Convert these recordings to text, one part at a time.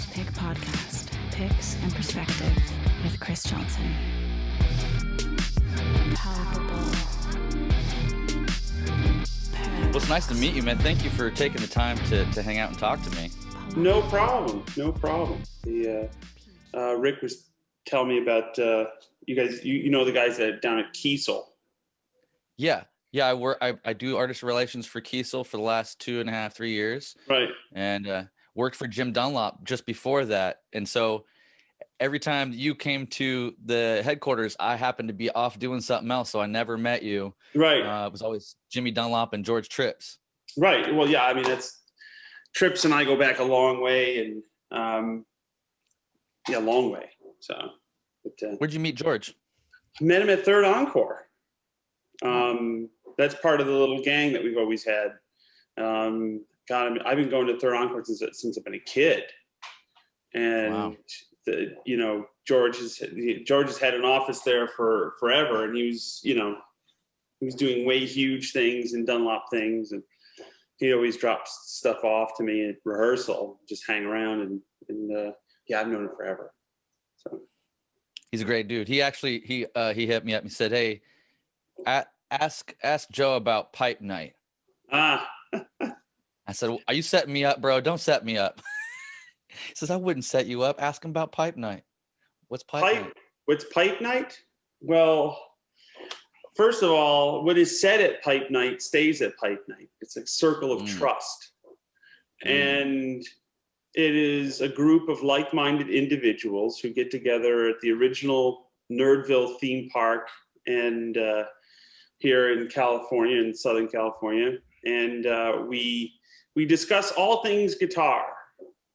Pick Podcast, Picks and Perspective with Chrys Johnson. Palpable. Well, it's nice to meet you, man. Thank you for taking the time to hang out and talk to me. No problem. Rick was telling me about you guys. You know the guys that down at Kiesel. Yeah. I do artist relations for Kiesel for the last 2.5-3 years. Right. And worked for Jim Dunlop just before that. And so every time you came to the headquarters, I happened to be off doing something else, so I never met you. Right. It was always Jimmy Dunlop and George Trips. Right. Well, yeah. I mean, that's Trips and I go back a long way, and long way. So, Where'd you meet George? I met him at Third Encore. That's part of the little gang that we've always had. I've been going to Third Encore since I've been a kid, and wow. George has had an office there for forever, and he was doing way huge things and Dunlop things, and he always drops stuff off to me at rehearsal, just hang around, and I've known him forever. So he's a great dude. He actually he hit me up and said, "Hey, ask Joe about pipe night." I said, "Are you setting me up, bro? Don't set me up." He says, "I wouldn't set you up. Ask him about pipe night." What's pipe night? What's pipe night? Well, first of all, what is said at pipe night stays at pipe night. It's a circle of trust. And it is a group of like-minded individuals who get together at the original Nerdville theme park and here in California, in Southern California. And we discuss all things guitar,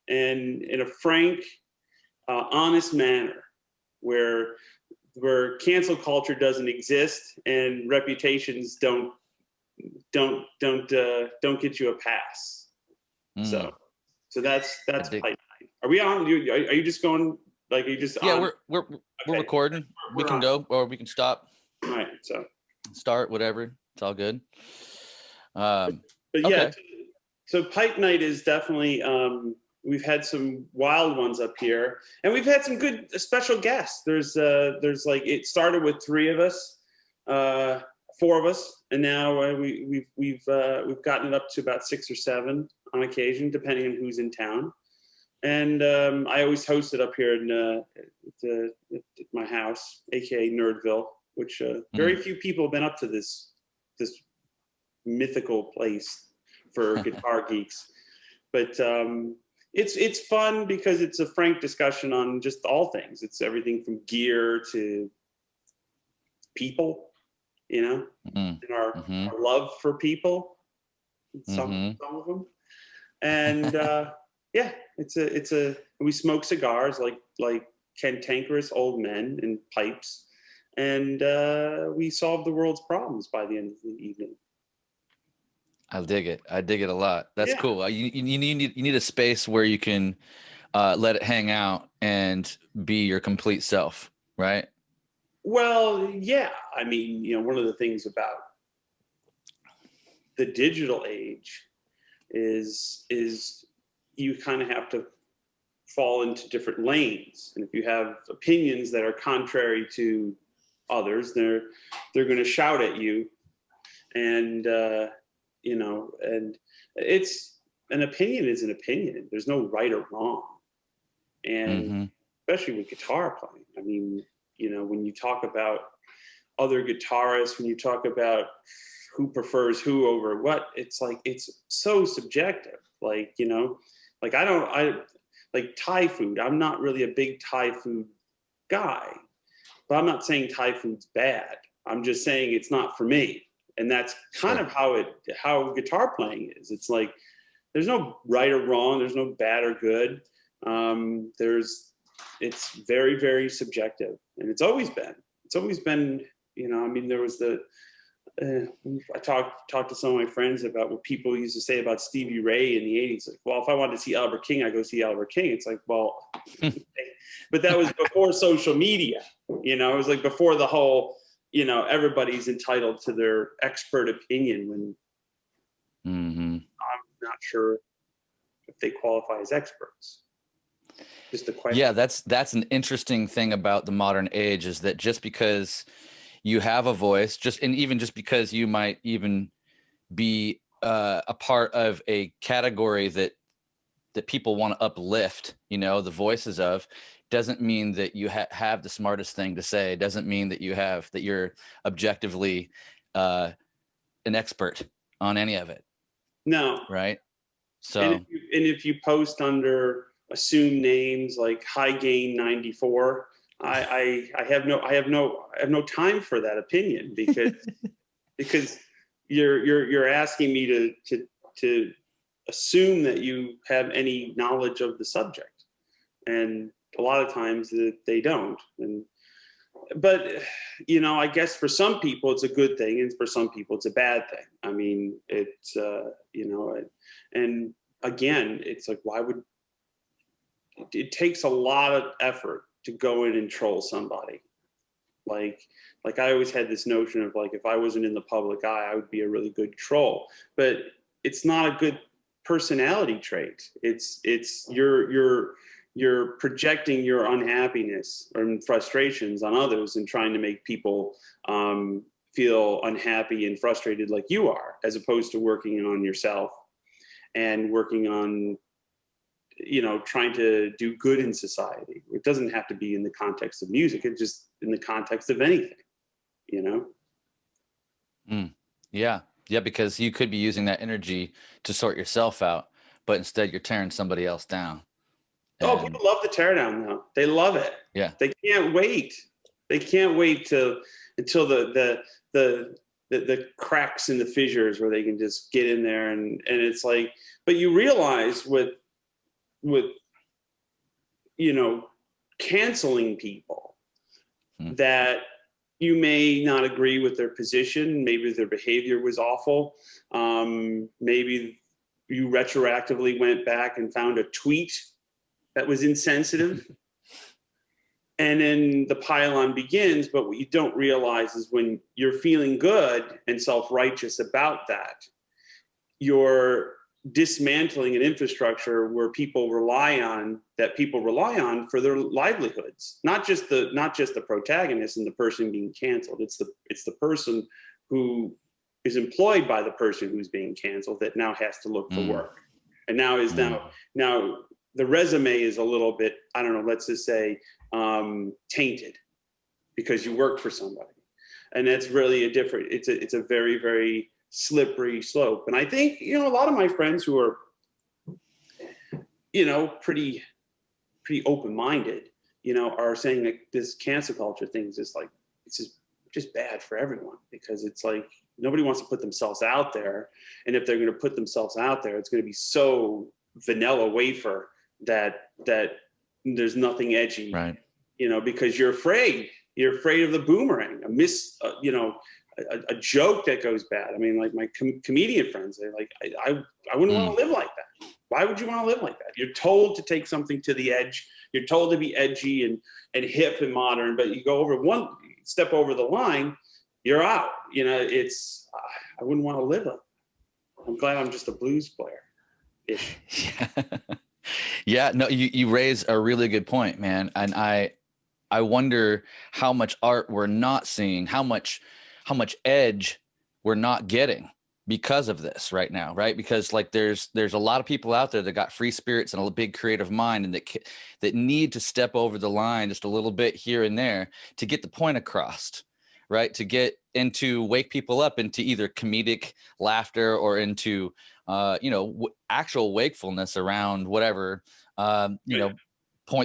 and in a frank, honest manner, where cancel culture doesn't exist and reputations don't get you a pass. So that's pipe night. Are we on? Are you just going? Like, are you just? Yeah, on? we're recording. We can go or we can stop. All right. So start whatever. It's all good. But yeah. Okay. So pipe night is definitely. We've had some wild ones up here, and we've had some good special guests. There's like, it started with 3 of us, 4 of us, and now we've gotten it up to about 6 or 7 on occasion, depending on who's in town. And I always host it up here at my house, aka Nerdville, which very few people have been up to this mythical place for guitar geeks, but. It's fun because it's a frank discussion on just all things. It's everything from gear to people, and our love for people, some of them. And we smoke cigars like cantankerous old men and pipes, and we solve the world's problems by the end of the evening. I dig it a lot. That's cool. You need a space where you can let it hang out and be your complete self, right? Well, yeah. I mean, one of the things about the digital age is you kind of have to fall into different lanes, and if you have opinions that are contrary to others, they're going to shout at you, and and it's an opinion is an opinion. There's no right or wrong. And especially with guitar playing. I mean, when you talk about other guitarists, when you talk about who prefers who over what, it's like, it's so subjective. Like, I like Thai food. I'm not really a big Thai food guy, but I'm not saying Thai food's bad. I'm just saying it's not for me. And that's kind of how guitar playing is. It's like, there's no right or wrong. There's no bad or good. It's very, very subjective, and it's always been. There was I talked to some of my friends about what people used to say about Stevie Ray in the 80s. Like, well, if I wanted to see Albert King, I go see Albert King. It's like, well, but that was before social media. It was like before the whole. Everybody's entitled to their expert opinion when I'm not sure if they qualify as experts. Just a question. Yeah, that's an interesting thing about the modern age, is that just because you have a voice, even just because you might even be a part of a category that people want to uplift, the voices of, doesn't mean that you have the smartest thing to say. It doesn't mean that you're objectively an expert on any of it. No. Right. So, and if you post under assumed names like High Gain 94, I have no time for that opinion, because you're asking me to assume that you have any knowledge of the subject, and a lot of times that they don't. But I guess for some people it's a good thing, and for some people it's a bad thing. I mean, it's and again, it's like, why would it takes a lot of effort to go in and troll somebody. Like I always had this notion of, like, if I wasn't in the public eye, I would be a really good troll. But it's not a good personality trait. It's you're projecting your unhappiness or frustrations on others and trying to make people feel unhappy and frustrated like you are, as opposed to working on yourself and working on, trying to do good in society. It doesn't have to be in the context of music. It's just in the context of anything, Yeah, because you could be using that energy to sort yourself out, but instead you're tearing somebody else down. Oh, people love the tear down though. They love it. Yeah. They can't wait. They can't wait until the cracks and the fissures where they can just get in there, and it's like, but you realize with canceling people, that you may not agree with their position, maybe their behavior was awful, maybe you retroactively went back and found a tweet that was insensitive, and then the pile-on begins. But what you don't realize is, when you're feeling good and self-righteous about that, you're dismantling an infrastructure where people rely on for their livelihoods. Not just the protagonist and the person being canceled. It's the person who is employed by the person who's being canceled that now has to look for work, and now the resume is a little bit, I don't know, let's just say tainted, because you work for somebody, and that's really it's a very, very slippery slope. And I think, a lot of my friends who are, pretty open-minded, are saying that this cancel culture thing is just like, it's just bad for everyone, because it's like, nobody wants to put themselves out there. And if they're going to put themselves out there, it's going to be so vanilla wafer that there's nothing edgy, right? Because you're afraid of the boomerang, a joke that goes bad. I mean, like my comedian friends, they're like, I wouldn't want to live like that. Why would you want to live like that? You're told to take something to the edge. You're told to be edgy and hip and modern, but you go over one step over the line, you're out. I wouldn't want to live like that. I'm glad I'm just a blues player. Yeah. Yeah, no, you raise a really good point, man. And I wonder how much art we're not seeing, how much edge we're not getting because of this right now, right? Because like there's a lot of people out there that got free spirits and a big creative mind, and that need to step over the line just a little bit here and there to get the point across, right? To get into, wake people up into either comedic laughter or into actual wakefulness around whatever point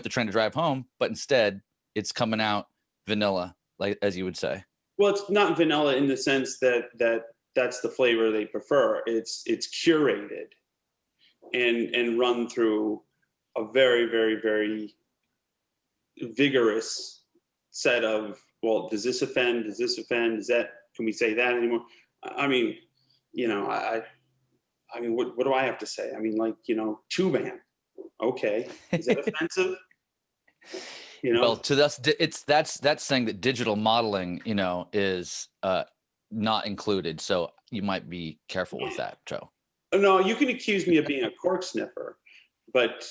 they're trying to drive home. But instead it's coming out vanilla, like, as you would say. Well, it's not vanilla in the sense that's the flavor they prefer. It's curated and run through a very, very, very vigorous set of, well, does this offend? Does this offend? Can we say that anymore? I mean, what do I have to say? I mean, like, two-man. Okay. Is that offensive? Well, to us, that's saying that digital modeling, is not included. So you might be careful with that, Joe. No, you can accuse me of being a cork sniffer, but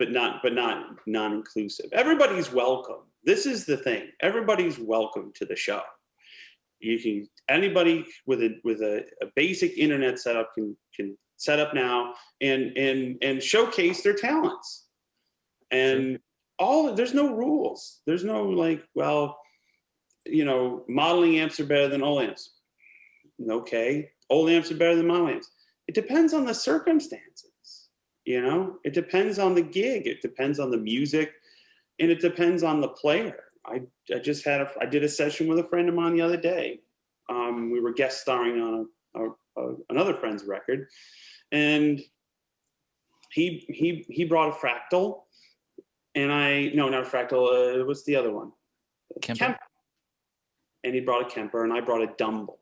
not non-inclusive. Everybody's welcome. This is the thing. Everybody's welcome to the show. Anybody with a basic internet setup can set up now and showcase their talents. And there's no rules. There's no like, well, modeling amps are better than old amps. Okay, old amps are better than model amps. It depends on the circumstances. It depends on the gig. It depends on the music, and it depends on the player. I did a session with a friend of mine the other day. We were guest starring on another friend's record, and he brought a Fractal, and not a Fractal. What's the other one? Kemper. And he brought a Kemper, and I brought a Dumble,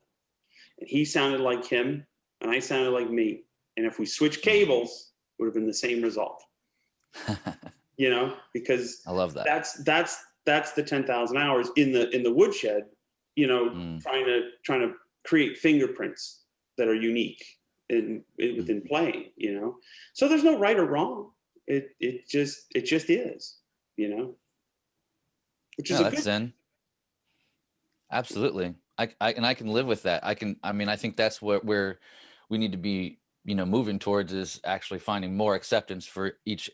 and he sounded like him, and I sounded like me. And if we switched cables, it would have been the same result. Because I love that. That's the 10,000 hours in the woodshed, trying to create fingerprints that are unique within playing, So there's no right or wrong. It just is, which is a good Zen. Absolutely. I can live with that. I think that's where we need to be, moving towards, is actually finding more acceptance for each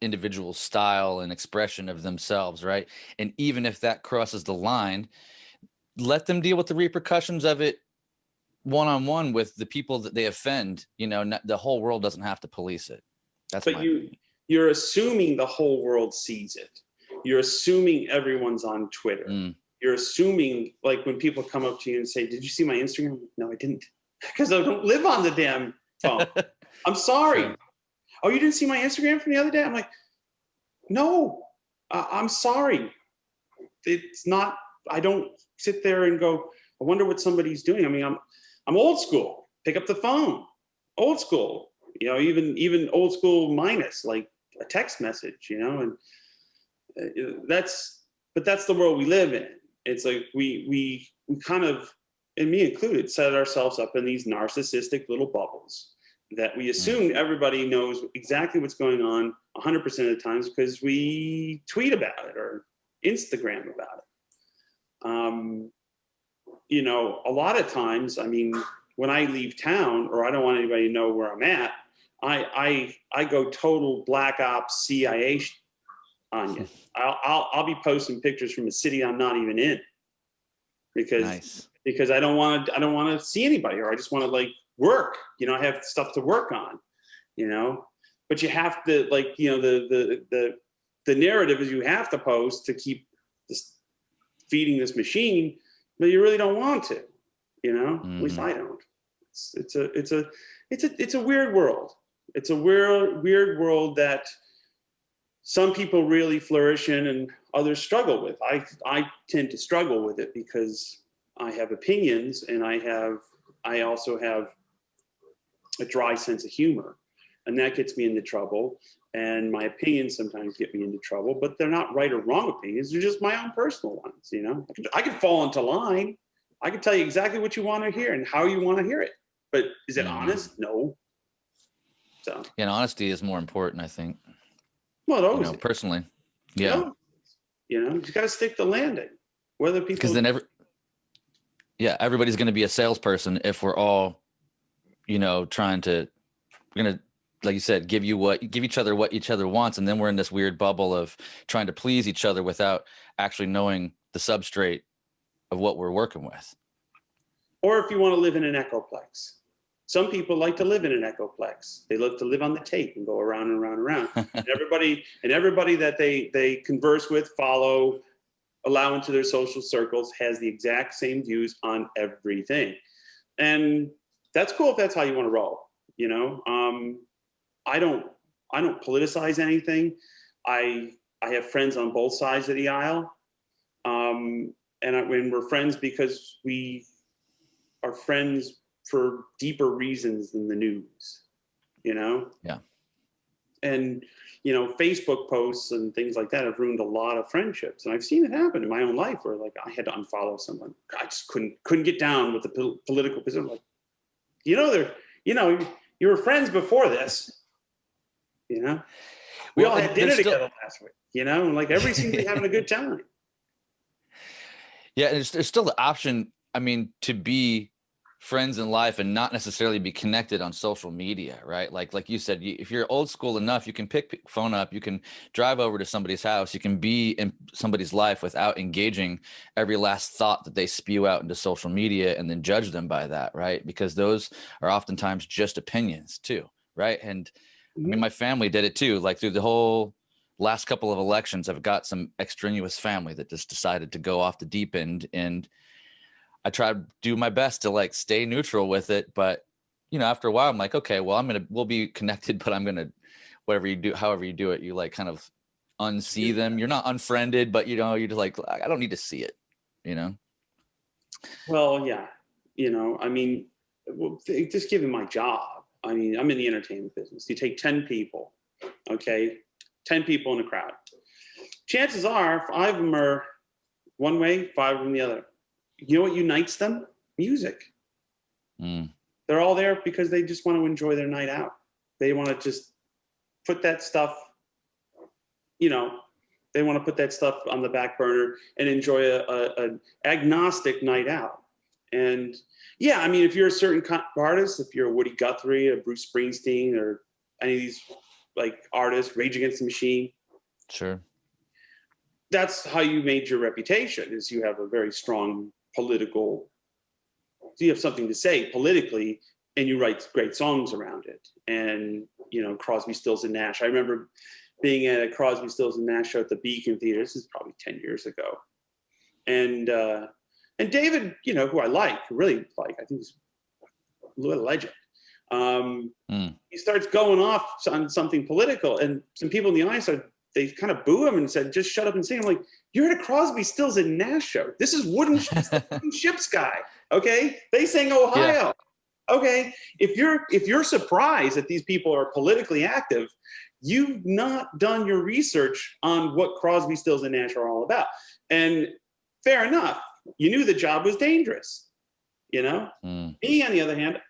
individual style and expression of themselves, right? And even if that crosses the line, let them deal with the repercussions of it one-on-one with the people that they offend. The whole world doesn't have to police it. You're assuming the whole world sees it. You're assuming everyone's on Twitter. You're assuming, like, when people come up to you and say, "Did you see my Instagram?" No, I didn't, because I don't live on the damn phone. I'm sorry. Oh, you didn't see my Instagram from the other day? I'm like, no, I'm sorry. It's not. I don't sit there and go, I wonder what somebody's doing. I mean, I'm old school. Pick up the phone. Old school. Even old school minus like a text message. And that's the world we live in. It's like we kind of, and me included, set ourselves up in these narcissistic little bubbles that we assume everybody knows exactly what's going on 100% of the times because we tweet about it or Instagram about it. A lot of times, I mean, when I leave town or I don't want anybody to know where I'm at, I go total black ops CIA on you. I'll be posting pictures from a city I'm not even in because I don't want to see anybody, or I just want to like work. I have stuff to work on. But you have to, like, the narrative is you have to post to keep this feeding this machine, but you really don't want to. At least I don't. It's a weird world. It's a weird world that some people really flourish in and others struggle with. I tend to struggle with it because I have opinions, and I also have a dry sense of humor, and that gets me into trouble. And my opinions sometimes get me into trouble, but they're not right or wrong opinions. They're just my own personal ones. I could fall into line. I could tell you exactly what you want to hear and how you want to hear it. But is it honest? No. So. And honesty is more important, I think. Well, it always personally. Yeah. You got to stick the landing. Whether people. Because then everybody's going to be a salesperson if we're all, trying to, we're going to, like you said, give each other what each other wants. And then we're in this weird bubble of trying to please each other without actually knowing the substrate of what we're working with. Or if you want to live in an echoplex. Some people like to live in an echoplex. They love to live on the tape and go around and around and around. and everybody that they converse with, follow, allow into their social circles has the exact same views on everything. And that's cool if that's how you want to roll. I don't politicize anything. I have friends on both sides of the aisle. When we're friends because we are friends for deeper reasons than the news, Yeah. And, Facebook posts and things like that have ruined a lot of friendships. And I've seen it happen in my own life where, like, I had to unfollow someone. I just couldn't get down with the political position. Like, you were friends before this, We Well, all and had dinner there's still, together last week, you know, and like everybody seemed to be having a good time. yeah, and there's still the option, I mean, to be friends in life and not necessarily be connected on social media, right? Like you said, if you're old school enough, you can pick phone up, you can drive over to somebody's house, you can be in somebody's life without engaging every last thought that they spew out into social media and then judge them by that, right? Because those are oftentimes just opinions too, right? And I mean, my family did it too. Like through the whole last couple of elections, I've got some extraneous family that just decided to go off the deep end, and I try to do my best to like stay neutral with it. But, you know, after a while, I'm like, okay, well, we'll be connected, but I'm going to, whatever you do, however you do it, you like kind of unsee them. You're not unfriended, but you know, you're just like, I don't need to see it, you know? Well, yeah, you know, I mean, just given my job, I mean, I'm in the entertainment business. You take 10 people, okay, 10 people in a crowd. Chances are 5 of them are one way, 5 of them the other. You know what unites them? Music. They're all there because they just want to enjoy their night out. They want to just put that stuff, you know, they want to put that stuff on the back burner and enjoy a agnostic night out. And yeah, I mean, if you're a certain kind of artist, if you're a Woody Guthrie or Bruce Springsteen or any of these like artists, Rage Against the Machine, Sure. that's how you made your reputation, is you have a very strong political, you have something to say politically, and you write great songs around it. And, you know, Crosby, Stills and Nash. I remember being at a Crosby, Stills and Nash show at the Beacon Theater. This is probably 10 years ago. And David, you know, who I like, really like, I think he's a legend. He starts going off on something political, and some people in the audience they kind of boo him and said, just shut up and sing. I'm like, you're at a Crosby, Stills and Nash show. This is Wooden Ships guy. Okay. They sang Ohio. Yeah. Okay. If you're surprised that these people are politically active, you've not done your research on what Crosby, Stills and Nash are all about. And fair enough. You knew the job was dangerous, you know? Me, on the other hand,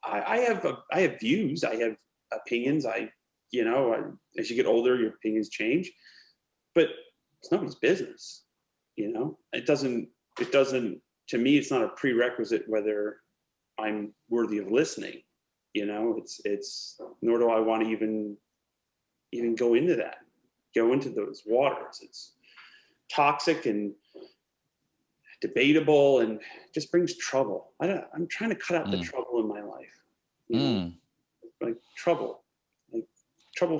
I have views. I have opinions. As you get older, your opinions change, but it's nobody's business. You know, it doesn't, to me, it's not a prerequisite whether I'm worthy of listening. You know, it's nor do I want to even go into those waters. It's toxic and debatable and just brings trouble. I'm trying to cut out the trouble in my life. You know? Like trouble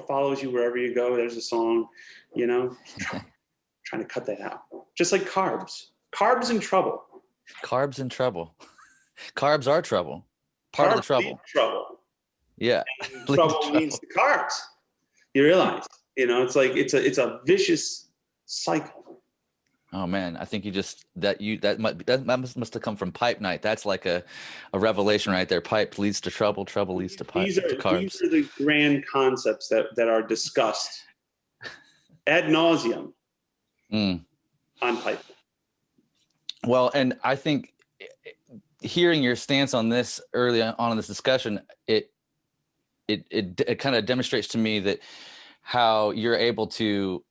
follows you wherever you go. There's a song, you know, trying to cut that out. Just like carbs and trouble. Carbs and trouble. Carbs are trouble. Part of the trouble. Trouble. Yeah. Trouble leads to carbs. You realize, you know, it's like, it's a vicious cycle. Oh man, I think that must have come from Pipe Night. That's like a revelation right there. Pipe leads to trouble, trouble leads to pipe. These are the grand concepts that are discussed ad nauseum on Pipe. Well, and I think hearing your stance on this early on in this discussion, it kind of demonstrates to me that how you're able to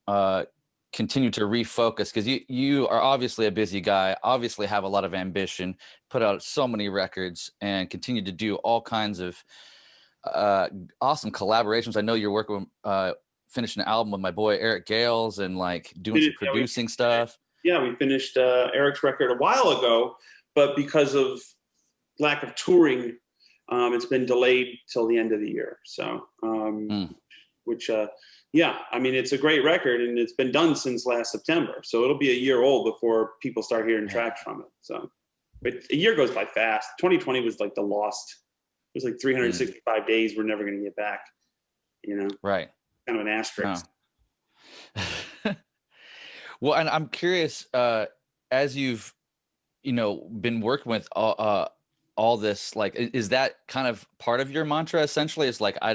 continue to refocus, because you are obviously a busy guy, obviously have a lot of ambition, put out so many records, and continue to do all kinds of awesome collaborations. I know you're working with finishing an album with my boy Eric Gales and like doing some producing stuff. Yeah, we finished Eric's record a while ago, but because of lack of touring, it's been delayed till the end of the year. So, yeah, I mean, it's a great record and it's been done since last September. So it'll be a year old before people start hearing tracks from it. So, but a year goes by fast. 2020 was like the lost. It was like 365 days we're never going to get back, you know? Right. Kind of an asterisk. No. Well, and I'm curious, as you've, you know, been working with all this, like, is that kind of part of your mantra essentially? It's like, I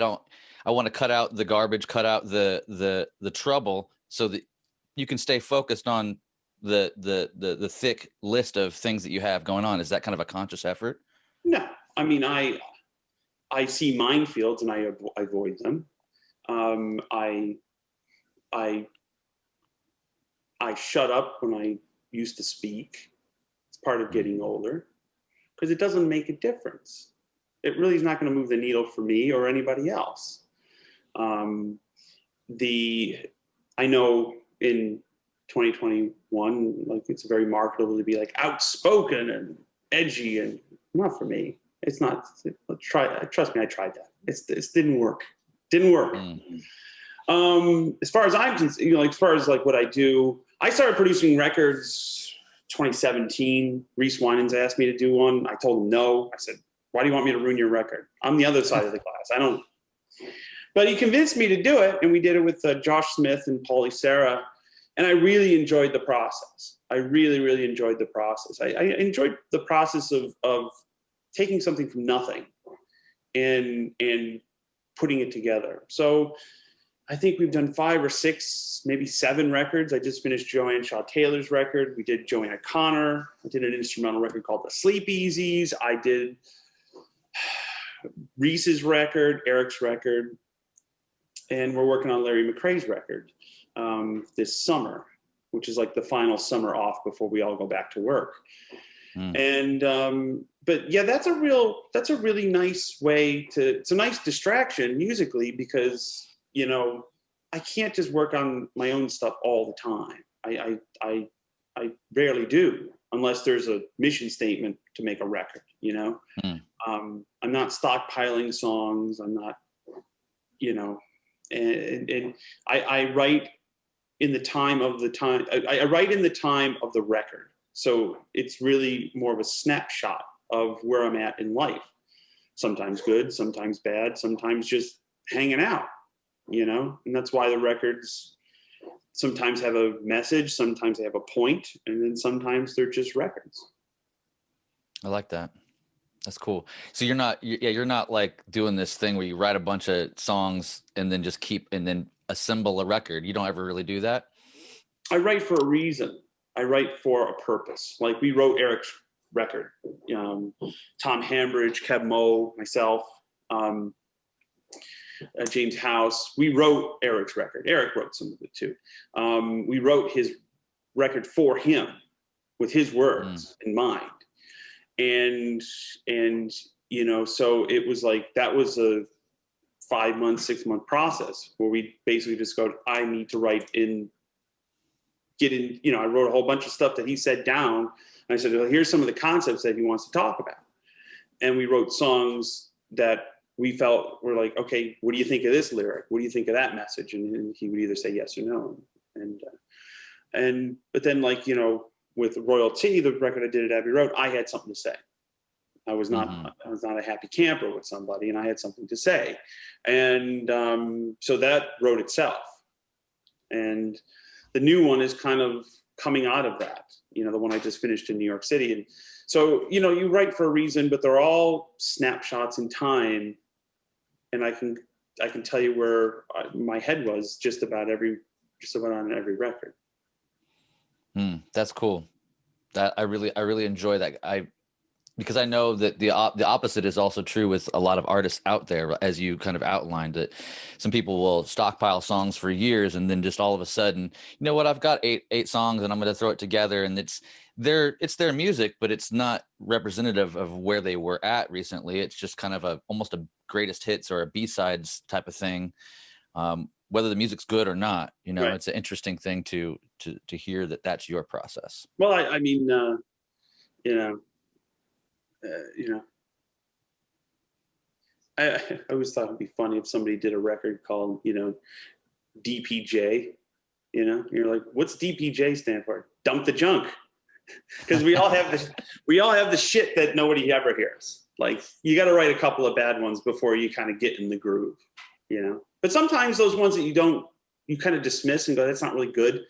want to cut out the garbage, cut out the trouble, so that you can stay focused on the thick list of things that you have going on. Is that kind of a conscious effort? No, I mean, I see minefields and I avoid them. I I shut up when I used to speak. It's part of getting older, because it doesn't make a difference. It really is not going to move the needle for me or anybody else. I know in 2021, like, it's very marketable to be like outspoken and edgy, and not for me. It's not. Trust me, I tried that. It didn't work. Didn't work. As far as I'm concerned, like, as far as like what I do, I started producing records 2017. Reese Winans asked me to do one. I told him no. I said, "Why do you want me to ruin your record? I'm the other side of the glass. I don't." But he convinced me to do it, and we did it with Josh Smith and Paulie Sarah, and I really enjoyed the process. I really, really enjoyed the process. I enjoyed the process of taking something from nothing and putting it together. So I think we've done 5 or 6, maybe 7 records. I just finished Joanne Shaw Taylor's record. We did Joanna Connor. I did an instrumental record called The Sleep Easies. I did Reese's record, Eric's record, and we're working on Larry McCrae's record this summer, which is like the final summer off before we all go back to work. And but yeah, that's a really nice way it's a nice distraction musically, because, you know, I can't just work on my own stuff all the time. I rarely do, unless there's a mission statement to make a record, you know. I'm not stockpiling songs. I'm not, you know, and I write in the time of the time. I write in the time of the record. So it's really more of a snapshot of where I'm at in life. Sometimes good, sometimes bad, sometimes just hanging out, you know? And that's why the records sometimes have a message, sometimes they have a point, and then sometimes they're just records. I like that. That's cool. So you're not like doing this thing where you write a bunch of songs and then just and then assemble a record. You don't ever really do that? I write for a reason. I write for a purpose. Like, we wrote Eric's record. Tom Hambridge, Kev Moe, myself, James House. We wrote Eric's record. Eric wrote some of it too. We wrote his record for him with his words in mind. And, you know, so it was like, that was a 5-month, 6-month process where we basically just go, I need to write you know, I wrote a whole bunch of stuff that he said down. And I said, well, here's some of the concepts that he wants to talk about. And we wrote songs that we felt were like, okay, what do you think of this lyric? What do you think of that message? And he would either say yes or no. But then, like, you know, with Royalty, the record I did at Abbey Road, I had something to say. I was not a happy camper with somebody, and I had something to say. And so that wrote itself. And the new one is kind of coming out of that, you know, the one I just finished in New York City. And so, you know, you write for a reason, but they're all snapshots in time. And I can tell you where my head was just about on every record. That's cool. That I really enjoy that. Because I know that the opposite is also true with a lot of artists out there, as you kind of outlined, that some people will stockpile songs for years and then just all of a sudden, you know what, I've got eight songs and I'm going to throw it together, and it's their music, but it's not representative of where they were at recently. It's just kind of almost a greatest hits or a B-sides type of thing. Whether the music's good or not, you know, right. It's an interesting thing to hear that's your process. Well, I mean, I always thought it'd be funny if somebody did a record called, you know, DPJ, you know, you're like, what's DPJ stand for? Dump the junk. Because we all have the shit that nobody ever hears. Like, you got to write a couple of bad ones before you kind of get in the groove, you know? But sometimes those ones that you kind of dismiss and go, that's not really good,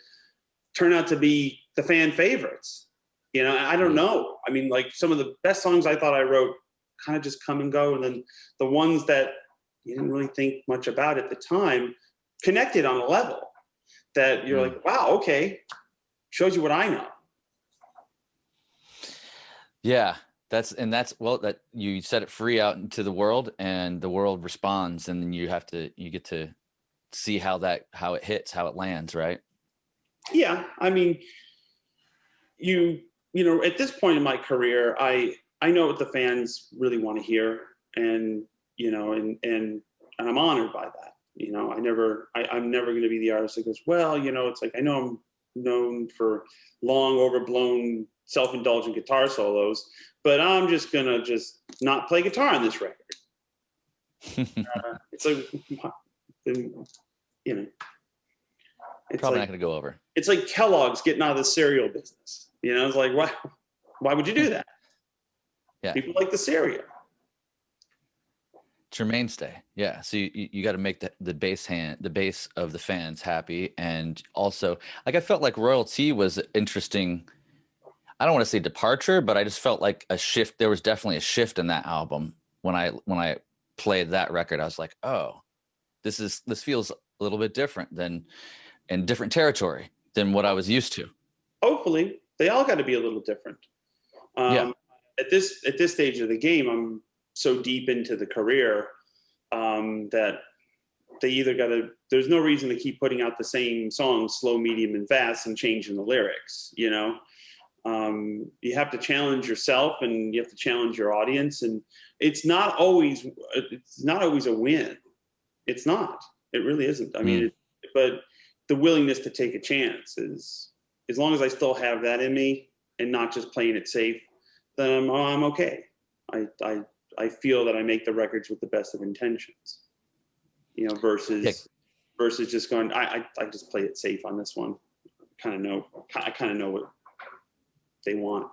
turn out to be the fan favorites. You know, I don't know. I mean, like, some of the best songs I thought I wrote kind of just come and go. And then the ones that you didn't really think much about at the time connected on a level that you're like, wow, okay. Shows you what I know. Yeah. That you set it free out into the world, and the world responds, and then you get to see how it hits, how it lands, right? Yeah, I mean, you know, at this point in my career, I know what the fans really want to hear, and you know, and I'm honored by that. You know, I'm never going to be the artist that goes, well, you know, it's like, I know I'm known for long, overblown, self-indulgent guitar solos, but I'm just gonna just not play guitar on this record. It's like, you know, it's probably like, not going to go over. It's like Kellogg's getting out of the cereal business. You know, it's like, why would you do that? Yeah, people like the cereal. It's your mainstay. Yeah. So you got to make the base of the fans happy. And also, like, I felt like Royalty was interesting. I don't want to say departure, but I just felt like a shift. There was definitely a shift in that album. When I played that record, I was like, oh, this feels a little bit different than, in different territory than what I was used to. Hopefully they all got to be a little different. Yeah. At this stage of the game, I'm so deep into the career that they either got to, there's no reason to keep putting out the same songs, slow, medium, and fast, and changing the lyrics. You know, you have to challenge yourself, and you have to challenge your audience, and it's not always a win. It's not. It really isn't. I mean, but the willingness to take a chance is, as long as I still have that in me and not just playing it safe, then I'm okay. I feel that I make the records with the best of intentions, you know, versus just going, I just play it safe on this one. I kind of know what they want.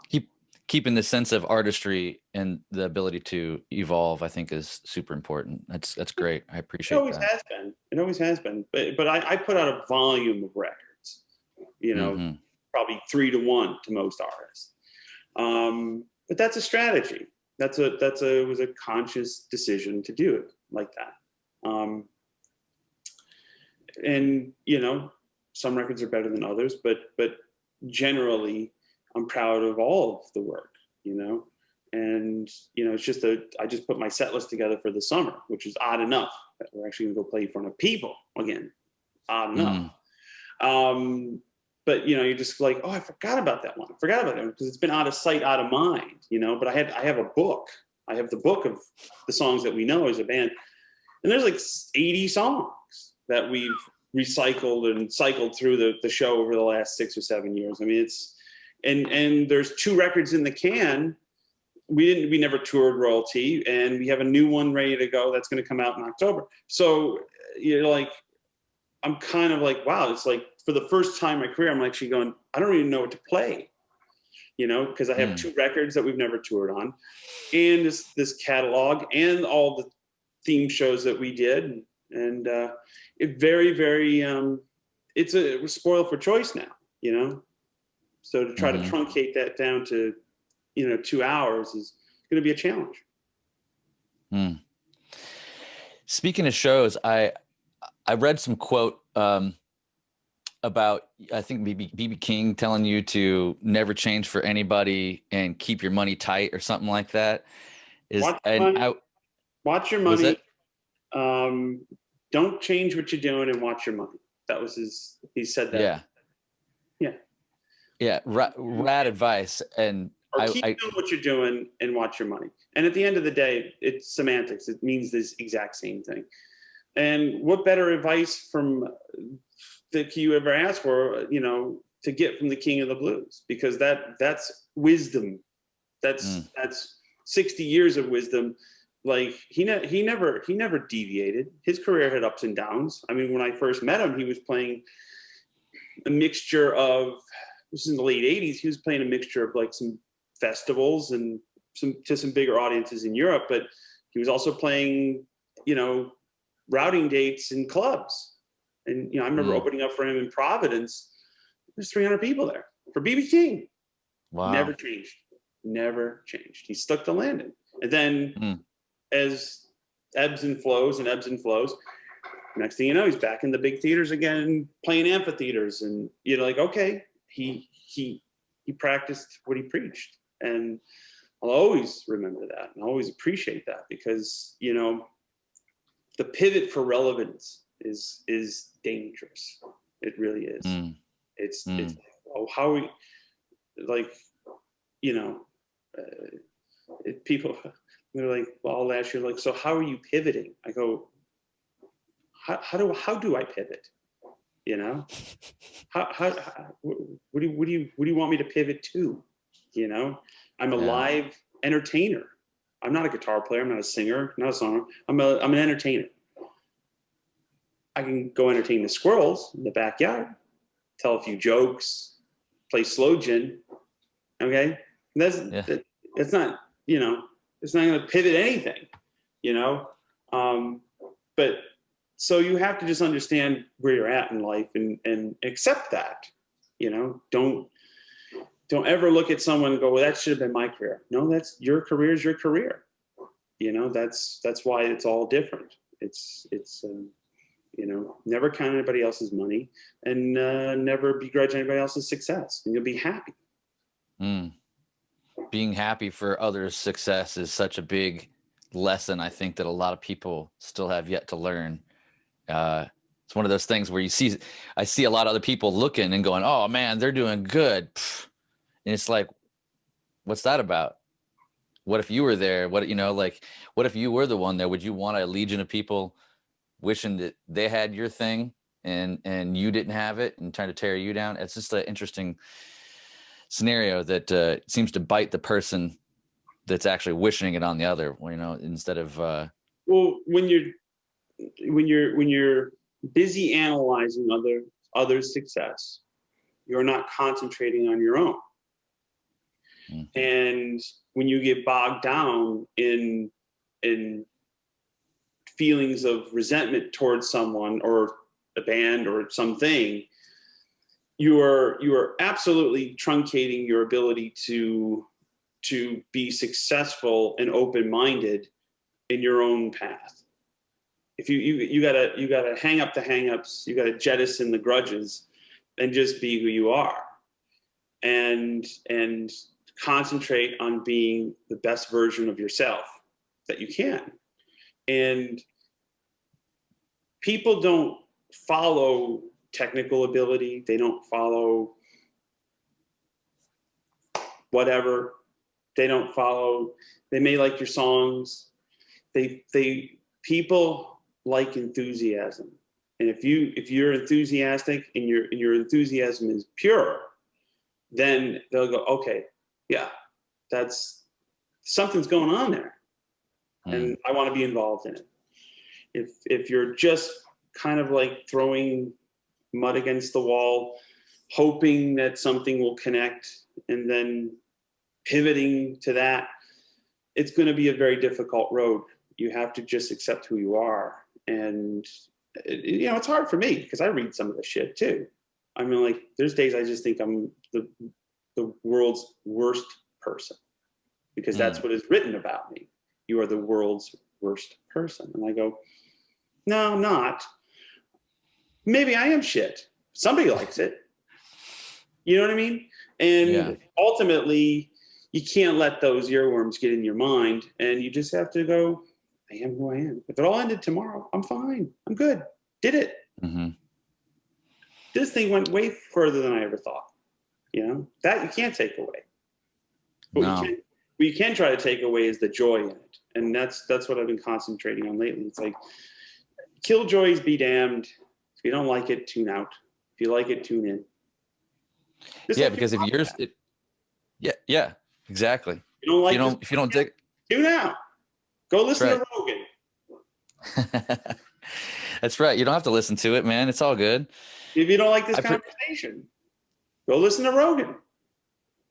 Keeping the sense of artistry and the ability to evolve, I think, is super important. That's great. I appreciate that. It always has been. But I put out a volume of records, you know, probably 3 to 1 to most artists. But that's a strategy. It was a conscious decision to do it like that. And you know, some records are better than others, but generally I'm proud of all of the work, you know, and you know, it's just I just put my set list together for the summer, which is odd enough that we're actually gonna go play in front of people again. Odd enough. But you know, you're just like, oh, I forgot about that one. I forgot about that one because it's been out of sight, out of mind, you know. But I have a book. I have the book of the songs that we know as a band, and there's like 80 songs that we've recycled and cycled through the show over the last 6 or 7 years. I mean, it's and there's 2 records in the can. We never toured Royalty, and we have a new one ready to go that's going to come out in October. So you're like, I'm kind of like, wow, it's like for the first time in my career, I'm actually going, I don't even know what to play, you know, because I have 2 records that we've never toured on, and this catalog, and all the theme shows that we did, and it very, very, we're spoiled for choice now, you know. So to try to truncate that down to, you know, 2 hours is going to be a challenge. Speaking of shows, I read some quote about, I think BB King telling you to never change for anybody and keep your money tight or something like that. Watch your money. Don't change what you're doing and watch your money. That was he said that. Yeah. Rad advice. And keep doing what you're doing and watch your money. And at the end of the day, it's semantics. It means this exact same thing. And what better advice that you ever ask for, you know, to get from the king of the blues? Because that's wisdom. That's 60 years of wisdom. Like he never deviated. His career had ups and downs. I mean, when I first met him, he was playing a mixture of, this is in the late 80s, he was playing a mixture of like some festivals and some bigger audiences in Europe, but he was also playing, you know, routing dates in clubs. And, you know, I remember opening up for him in Providence. There's 300 people there for BB King. Wow. Never changed. He stuck to landing. And then as ebbs and flows, next thing you know, he's back in the big theaters again, playing amphitheaters. And you're like, okay, he practiced what he preached. And I'll always remember that and always appreciate that, because, you know, the pivot for relevance is dangerous. It really is. It's oh, how we, like, you know, people, they're like, well, last year, like, so how are you pivoting? I go, how do I pivot? You know, what do you want me to pivot to? You know, I'm a live entertainer. I'm not a guitar player. I'm not a singer, not a songwriter. I'm an entertainer. I can go entertain the squirrels in the backyard, tell a few jokes, play slow gin. Okay. That's not, you know, it's not going to pivot anything, you know? But so you have to just understand where you're at in life and accept that, you know. Don't ever look at someone and go, well, that should have been my career. No, that's your career is your career. You know, that's why it's all different. It's you know, never count anybody else's money, and never begrudge anybody else's success, and you'll be happy. Being happy for others' success is such a big lesson, I think, that a lot of people still have yet to learn. It's one of those things where I see a lot of other people looking and going, oh man, they're doing good. And it's like, what's that about? What if you were there? What, you know, like, what if you were the one there? Would you want a legion of people wishing that they had your thing and you didn't have it and trying to tear you down? It's just an interesting scenario that seems to bite the person that's actually wishing it on the other, you know, instead of well, when you're busy analyzing others' success, you're not concentrating on your own. And when you get bogged down in feelings of resentment towards someone or a band or something, you are absolutely truncating your ability to be successful and open-minded in your own path. If you gotta hang up the hang-ups, you gotta jettison the grudges and just be who you are, and concentrate on being the best version of yourself that you can. And people don't follow technical ability. They don't follow whatever. They may like your songs. People like enthusiasm. And if you're enthusiastic and your enthusiasm is pure, then they'll go, okay, yeah, that's something's going on there. And I want to be involved in it. If you're just kind of like throwing mud against the wall, hoping that something will connect and then pivoting to that, it's going to be a very difficult road. You have to just accept who you are. And, you know, it's hard for me because I read some of the shit too. I mean, like, there's days I just think I'm the world's worst person because that's what is written about me. You are the world's worst person. And I go, no, I'm not. Maybe I am shit. Somebody likes it. You know what I mean? And ultimately, you can't let those earworms get in your mind, and you just have to go, I am who I am. If it all ended tomorrow, I'm fine. I'm good. Did it. This thing went way further than I ever thought. You know, that you can't take away. But what you can try to take away is the joy in it. And that's what I've been concentrating on lately. It's like, killjoys be damned. If you don't like it, tune out. If you like it, tune in. Just like because if yours, exactly. You don't like if you don't dig, tune out. Go listen to Rogan. That's right. You don't have to listen to it, man. It's all good. If you don't like this conversation, go listen to Rogan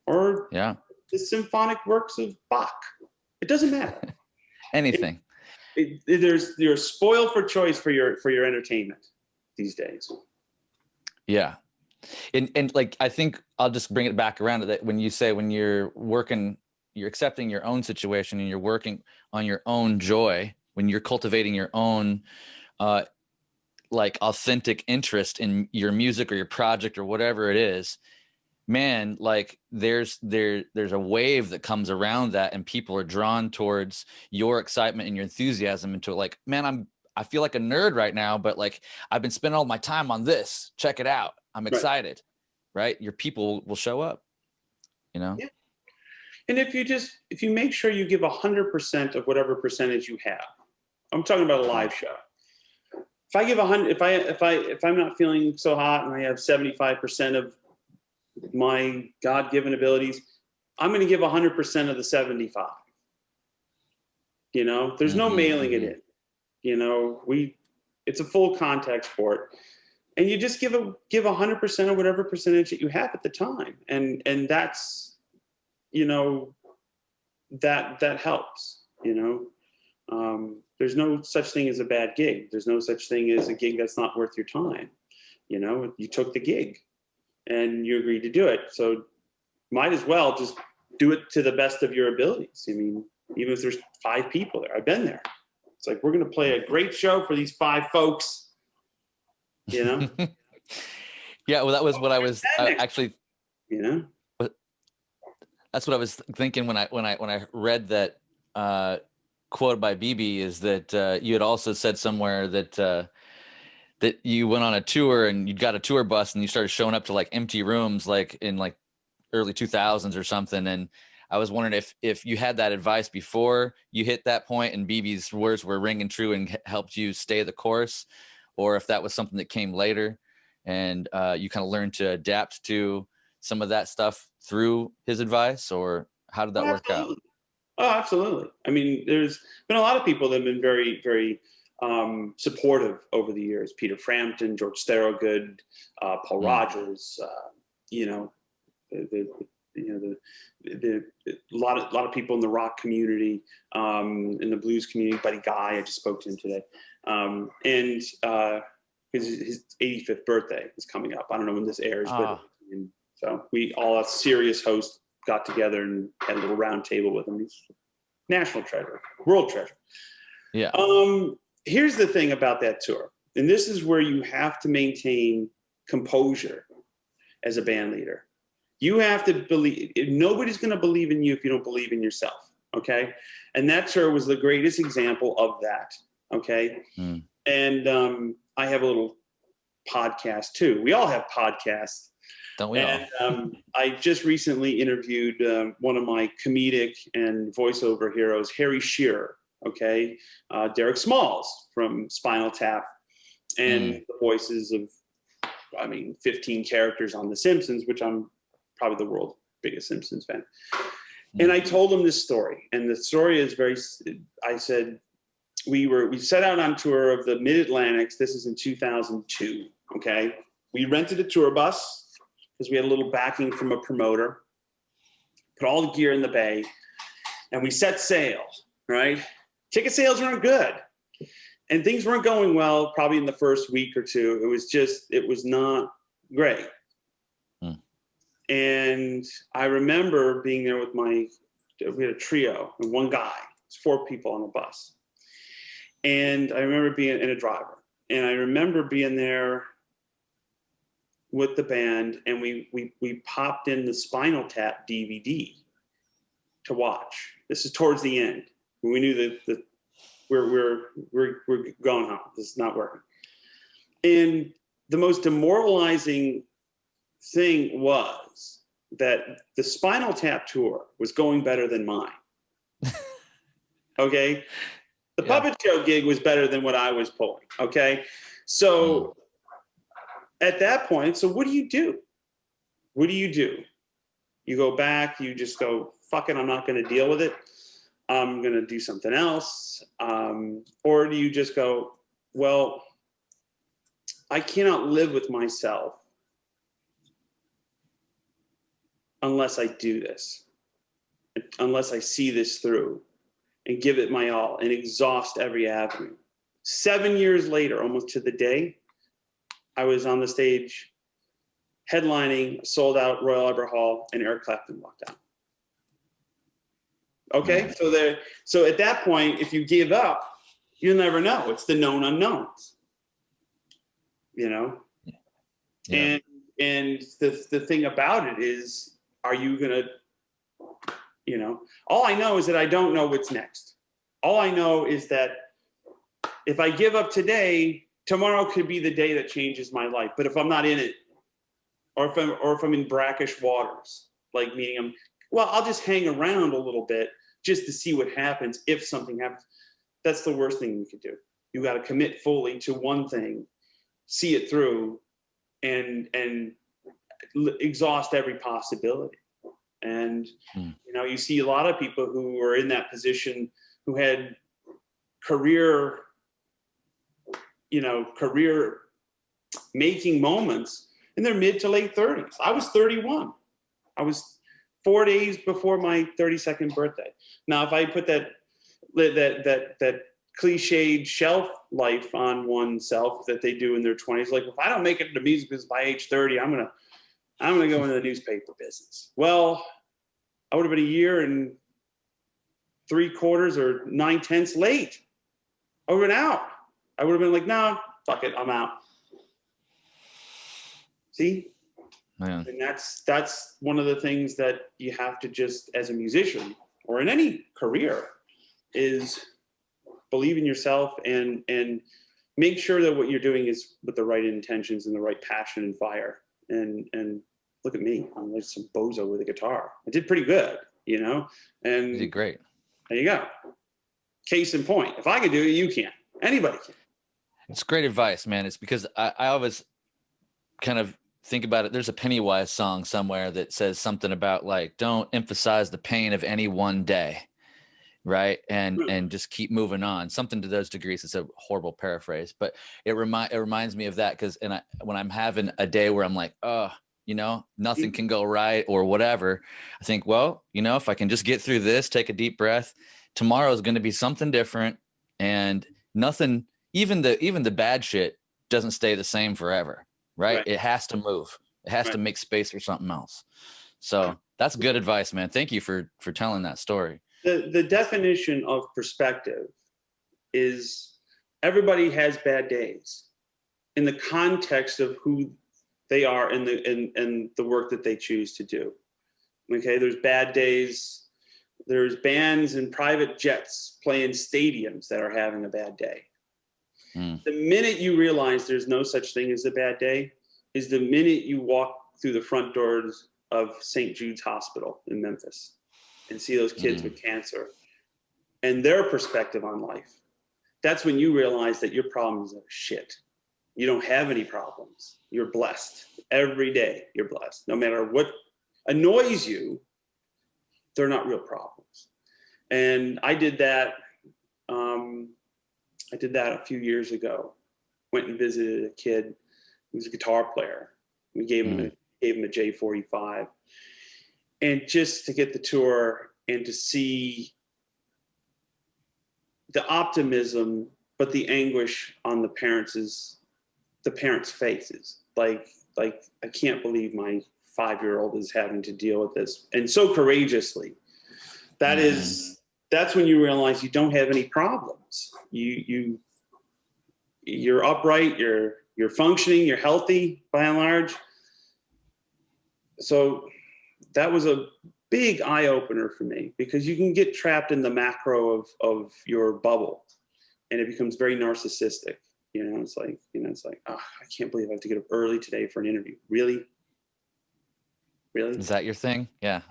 or the symphonic works of Bach. It doesn't matter. Anything. You're spoiled for choice for your entertainment these days. Yeah. And like, I think I'll just bring it back around to that. When you say, when you're working, you're accepting your own situation and you're working on your own joy, when you're cultivating your own, like, authentic interest in your music or your project or whatever it is, man, like there's a wave that comes around that, and people are drawn towards your excitement and your enthusiasm into it. Like, man, I feel like a nerd right now, but like I've been spending all my time on this. Check it out. I'm excited. Right. Your people will show up, you know? Yeah. And if you make sure you give 100% of whatever percentage you have, I'm talking about a live show. If I give 100, if I'm not feeling so hot and I have 75% of my God-given abilities, I'm going to give 100% of the 75. You know, there's no mailing it in. You know, it's a full contact sport, and you just give 100% of whatever percentage that you have at the time, and that's, you know, that helps. You know, there's no such thing as a bad gig. There's no such thing as a gig that's not worth your time. You know, you took the gig, and you agreed to do it, so might as well just do it to the best of your abilities. I mean, even if there's 5 people there, I've been there. It's like, we're going to play a great show for these 5 folks, you know? Yeah. Well, that was what I was actually, you know, that's what I was thinking when I read that quote by BB, is that you had also said somewhere that that you went on a tour and you got a tour bus and you started showing up to like empty rooms, like in like early 2000s or something. And I was wondering if you had that advice before you hit that point and BB's words were ringing true and helped you stay the course, or if that was something that came later and you kind of learned to adapt to some of that stuff through his advice, or how did that work out? Oh, absolutely. I mean, there's been a lot of people that have been very, very supportive over the years. Peter Frampton, George Thorogood, Paul Rogers, you know, a lot of people in the rock community, in the blues community. Buddy Guy, I just spoke to him today, and his 85th birthday is coming up. I don't know when this airs, but so we all, a serious host, got together and had a little round table with him. He's national treasure, world treasure. Yeah. Here's the thing about that tour, and this is where you have to maintain composure as a band leader. You have to believe. Nobody's going to believe in you if you don't believe in yourself. Okay, and that tour was the greatest example of that. Okay, and I have a little podcast too. We all have podcasts, don't we? And I just recently interviewed one of my comedic and voiceover heroes, Harry Shearer. Okay, Derek Smalls from Spinal Tap, and the voices of, 15 characters on The Simpsons, which I'm probably the world's biggest Simpsons fan. And I told him this story, and the story is I said, we set out on tour of the Mid-Atlantics. This is in 2002. Okay, we rented a tour bus because we had a little backing from a promoter, put all the gear in the bay, and we set sail, right? Ticket sales weren't good, and things weren't going well probably in the first week or two. It was not great. And I remember being there with we had a trio and one guy. It's 4 people on the bus. And I remember being in a driver. And I remember being there with the band, and we popped in the Spinal Tap DVD to watch. This is towards the end. We knew that we're going home. This is not working. And the most demoralizing thing was that the Spinal Tap tour was going better than mine. Okay? The puppet show gig was better than what I was pulling. Okay? So at that point, so what do you do? What do you do? You go back, you just go, fuck it, I'm not going to deal with it. I'm going to do something else. Or do you just go, well, I cannot live with myself unless I do this, unless I see this through and give it my all and exhaust every avenue. 7 years later, almost to the day, I was on the stage headlining, sold out Royal Albert Hall, and Eric Clapton walked out. Okay, so at that point, if you give up, you'll never know. It's the known unknowns, you know? Yeah. And the thing about it is, are you gonna, all I know is that I don't know what's next. All I know is that if I give up today, tomorrow could be the day that changes my life. But if I'm not in it, or if I'm in brackish waters, like meaning I'll just hang around a little bit just to see what happens if something happens. That's the worst thing you could do. You got to commit fully to one thing, see it through, and exhaust every possibility. And you see a lot of people who are in that position who had career making moments in their mid to late 30s. I was 31. I was 4 days before my 32nd birthday. Now, if I put that cliched shelf life on oneself that they do in their 20s, like if I don't make it into music business by age 30, I'm gonna go into the newspaper business. Well, I would have been a year and 3/4 or 9/10 late. I would have been out. I would have been like, no, fuck it, I'm out. See? Man. And that's one of the things that you have to just, as a musician or in any career, is believe in yourself and make sure that what you're doing is with the right intentions and the right passion and fire. And look at me, I'm like some bozo with a guitar. I did pretty good, And You did great. There you go. Case in point. If I can do it, you can. Anybody can. It's great advice, man. It's because I always kind of think about it. There's a Pennywise song somewhere that says something about like, don't emphasize the pain of any one day. Right. And just keep moving on. Something to those degrees. It's a horrible paraphrase, but it reminds me of that. When I'm having a day where I'm like, nothing can go right or whatever, I think, well, if I can just get through this, take a deep breath, tomorrow is going to be something different, and nothing, even the bad shit doesn't stay the same forever. Right. It has to move. It has to make space for something else. So that's good advice, man. Thank you for telling that story. The definition of perspective is everybody has bad days in the context of who they are and the work that they choose to do. Okay, there's bad days. There's bands and private jets playing stadiums that are having a bad day. The minute you realize there's no such thing as a bad day is the minute you walk through the front doors of St. Jude's Hospital in Memphis and see those kids with cancer and their perspective on life. That's when you realize that your problems are shit. You don't have any problems. You're blessed. Every day you're blessed. No matter what annoys you, they're not real problems. And I did that. A few years ago. Went and visited a kid who was a guitar player. We gave him a J45. And just to get the tour and to see the optimism, but the anguish on the parents' faces. Like I can't believe my 5-year-old is having to deal with this, and so courageously. That's when you realize you don't have any problems. You're upright, you're functioning, you're healthy by and large. So that was a big eye opener for me, because you can get trapped in the macro of your bubble, and it becomes very narcissistic. It's like, oh, I can't believe I have to get up early today for an interview. Really? Is that your thing? Yeah.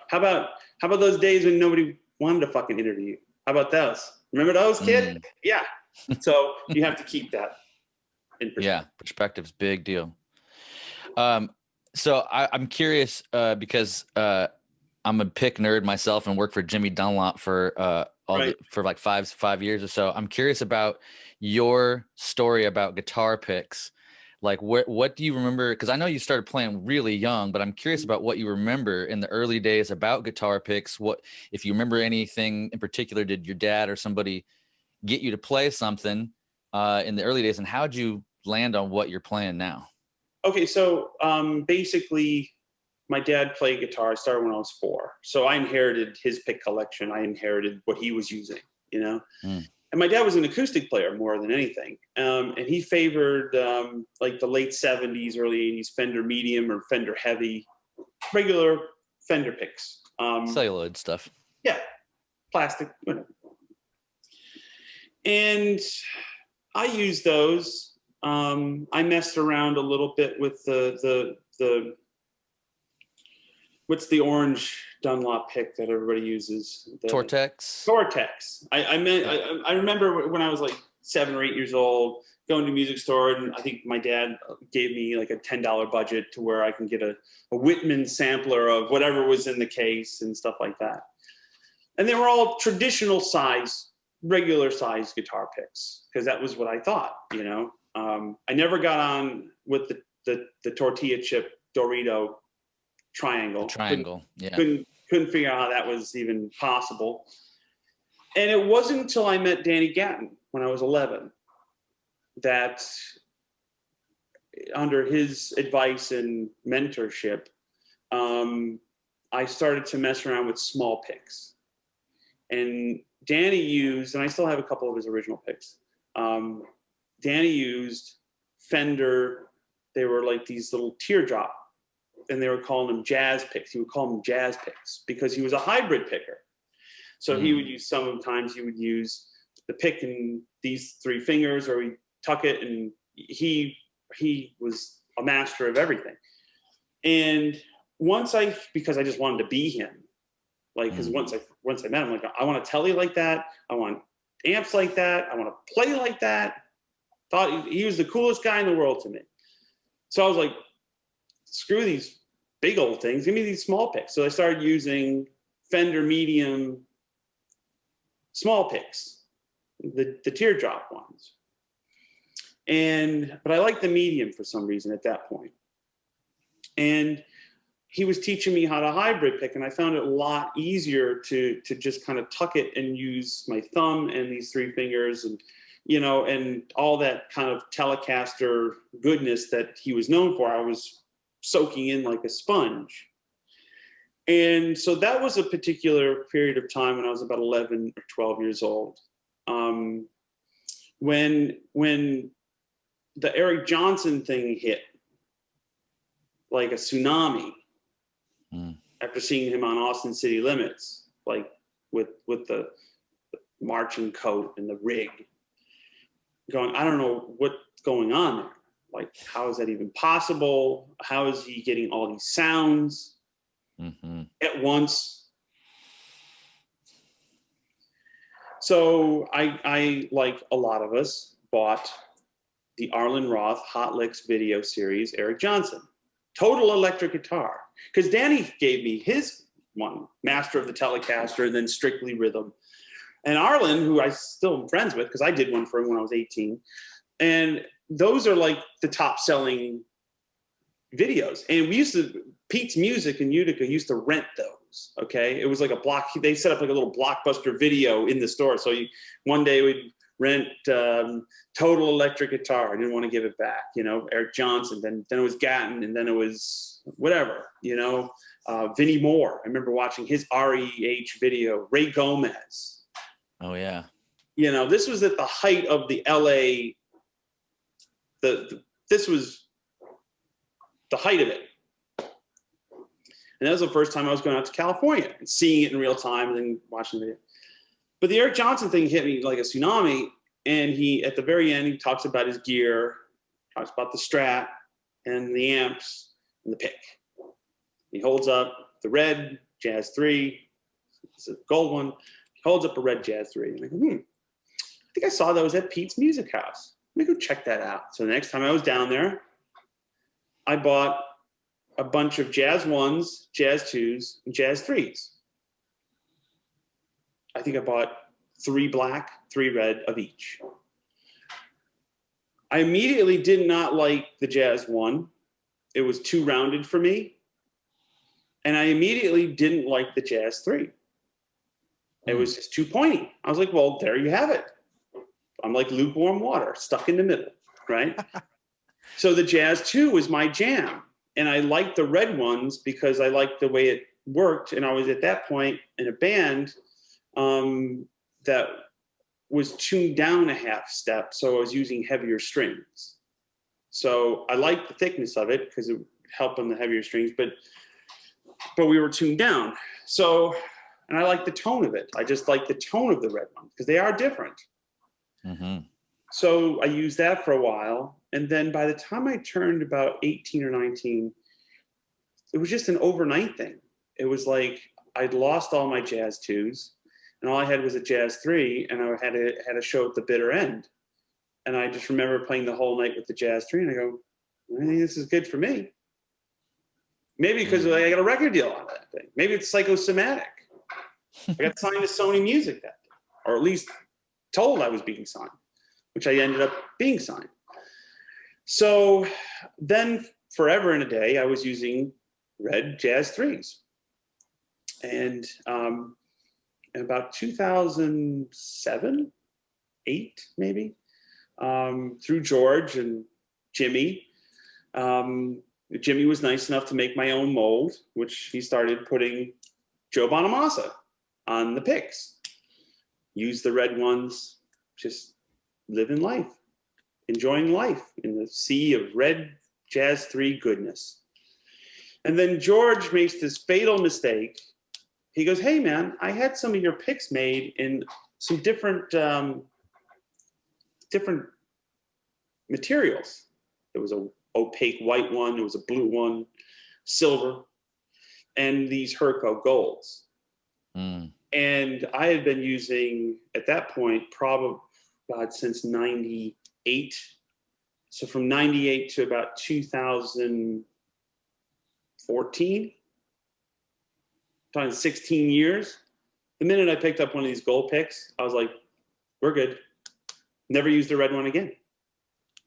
How about those days when nobody wanted to fucking interview you? How about those? Remember those, kid? Yeah. So you have to keep that in perspective. Yeah, perspective's big deal. So I'm curious because I'm a pick nerd myself and work for Jimmy Dunlop for for like five years or so. I'm curious about your story about guitar picks. Like what do you remember? Because I know you started playing really young, but I'm curious about what you remember in the early days about guitar picks. What, if you remember anything in particular, did your dad or somebody get you to play something in the early days, and how'd you land on what you're playing now? Okay, so basically my dad played guitar. I started when I was 4. So I inherited his pick collection. I inherited what he was using, And my dad was an acoustic player more than anything. And he favored like the late 70s, early 80s Fender medium or Fender heavy, regular Fender picks. Celluloid stuff. Yeah, plastic, whatever. And I use those. I messed around a little bit with the what's the orange Dunlop pick that everybody uses? Tortex. Tortex. I remember when I was like 7 or 8 years old, going to a music store, and I think my dad gave me like a $10 budget to where I can get a Whitman sampler of whatever was in the case and stuff like that. And they were all traditional size, regular size guitar picks, because that was what I thought, you know. I never got on with the tortilla chip Dorito triangle. Couldn't figure out how that was even possible. And it wasn't until I met Danny Gatton when I was 11 that, under his advice and mentorship, I started to mess around with small picks. And Danny used, and I still have a couple of his original picks. Danny used Fender. They were like these little teardrop, and they were calling them jazz picks. He would call them jazz picks because he was a hybrid picker. So he would use, sometimes he would use the pick in these 3 fingers, or he'd tuck it, and he was a master of everything. And because I just wanted to be him, like, because once I met him, like, I want to telly like that, I want amps like that, I want to play like that. Thought he was the coolest guy in the world to me. So I was like, screw these big old things, give me these small picks. So I started using Fender medium small picks, the teardrop ones. But I liked the medium for some reason at that point. And he was teaching me how to hybrid pick, and I found it a lot easier to just kind of tuck it and use my thumb and these 3 fingers, and, you know, and all that kind of Telecaster goodness that he was known for, I was soaking in like a sponge. And so that was a particular period of time when I was about 11 or 12 years old. When the Eric Johnson thing hit like a tsunami, after seeing him on Austin City Limits, like with the marching coat and the rig, going, I don't know what's going on there. Like, how is that even possible? How is he getting all these sounds at once? So I, like a lot of us, bought the Arlen Roth Hot Licks video series, Eric Johnson, total electric guitar. Because Danny gave me his one, Master of the Telecaster, and then Strictly Rhythm. And Arlen, who I still am friends with, because I did one for him when I was 18. And those are like the top selling videos. And Pete's Music in Utica used to rent those, okay? It was like they set up like a little Blockbuster video in the store. So one day we'd rent total electric guitar. I didn't want to give it back, you know, Eric Johnson, then it was Gatton, and then it was whatever, you know, Vinnie Moore. I remember watching his REH video, Ray Gomez. Oh yeah. You know, this was at the height of the LA, this was the height of it. And that was the first time I was going out to California and seeing it in real time and then watching the video. But the Eric Johnson thing hit me like a tsunami. And at the very end, he talks about his gear, talks about the Strat and the amps and the pick. He holds up the red Jazz 3. It's a gold one. He holds up a red Jazz 3. And I go, I think I saw those at Pete's Music House. Let me go check that out. So the next time I was down there, I bought a bunch of Jazz 1s, Jazz 2s, and Jazz 3s. I think I bought 3 black, 3 red of each. I immediately did not like the Jazz 1. It was too rounded for me. And I immediately didn't like the Jazz 3. It was just too pointy. I was like, well, there you have it. I'm like lukewarm water, stuck in the middle, right? So the Jazz 2 was my jam. And I liked the red ones because I liked the way it worked. And I was at that point in a band that was tuned down a half step. So I was using heavier strings. So I liked the thickness of it because it helped on the heavier strings, but we were tuned down. So, and I like the tone of it. I just like the tone of the red one because they are different. So I used that for a while. And then by the time I turned about 18 or 19, it was just an overnight thing. It was like I'd lost all my jazz twos, and all I had was a jazz three, and I had a show at the bitter end. And I just remember playing the whole night with the jazz three, and I go, I think this is good for me. Maybe because I got a record deal on that thing. Maybe it's psychosomatic. I got signed to Sony Music that day, or at least told I was being signed, which I ended up being signed. So then forever and a day, I was using red jazz threes. And in about 2007, 8 maybe, through George and Jimmy, Jimmy was nice enough to make my own mold, which he started putting Joe Bonamassa on the picks. Use the red ones, just living life, enjoying life in the sea of red jazz three goodness. And then George makes this fatal mistake. He goes, hey man, I had some of your picks made in some different materials. There was a opaque white one, there was a blue one, silver, and these Herco golds. And I had been using, at that point, probably, God, since 98. So from 98 to about 2014, 16 years. The minute I picked up one of these gold picks, I was like, we're good. Never used the red one again.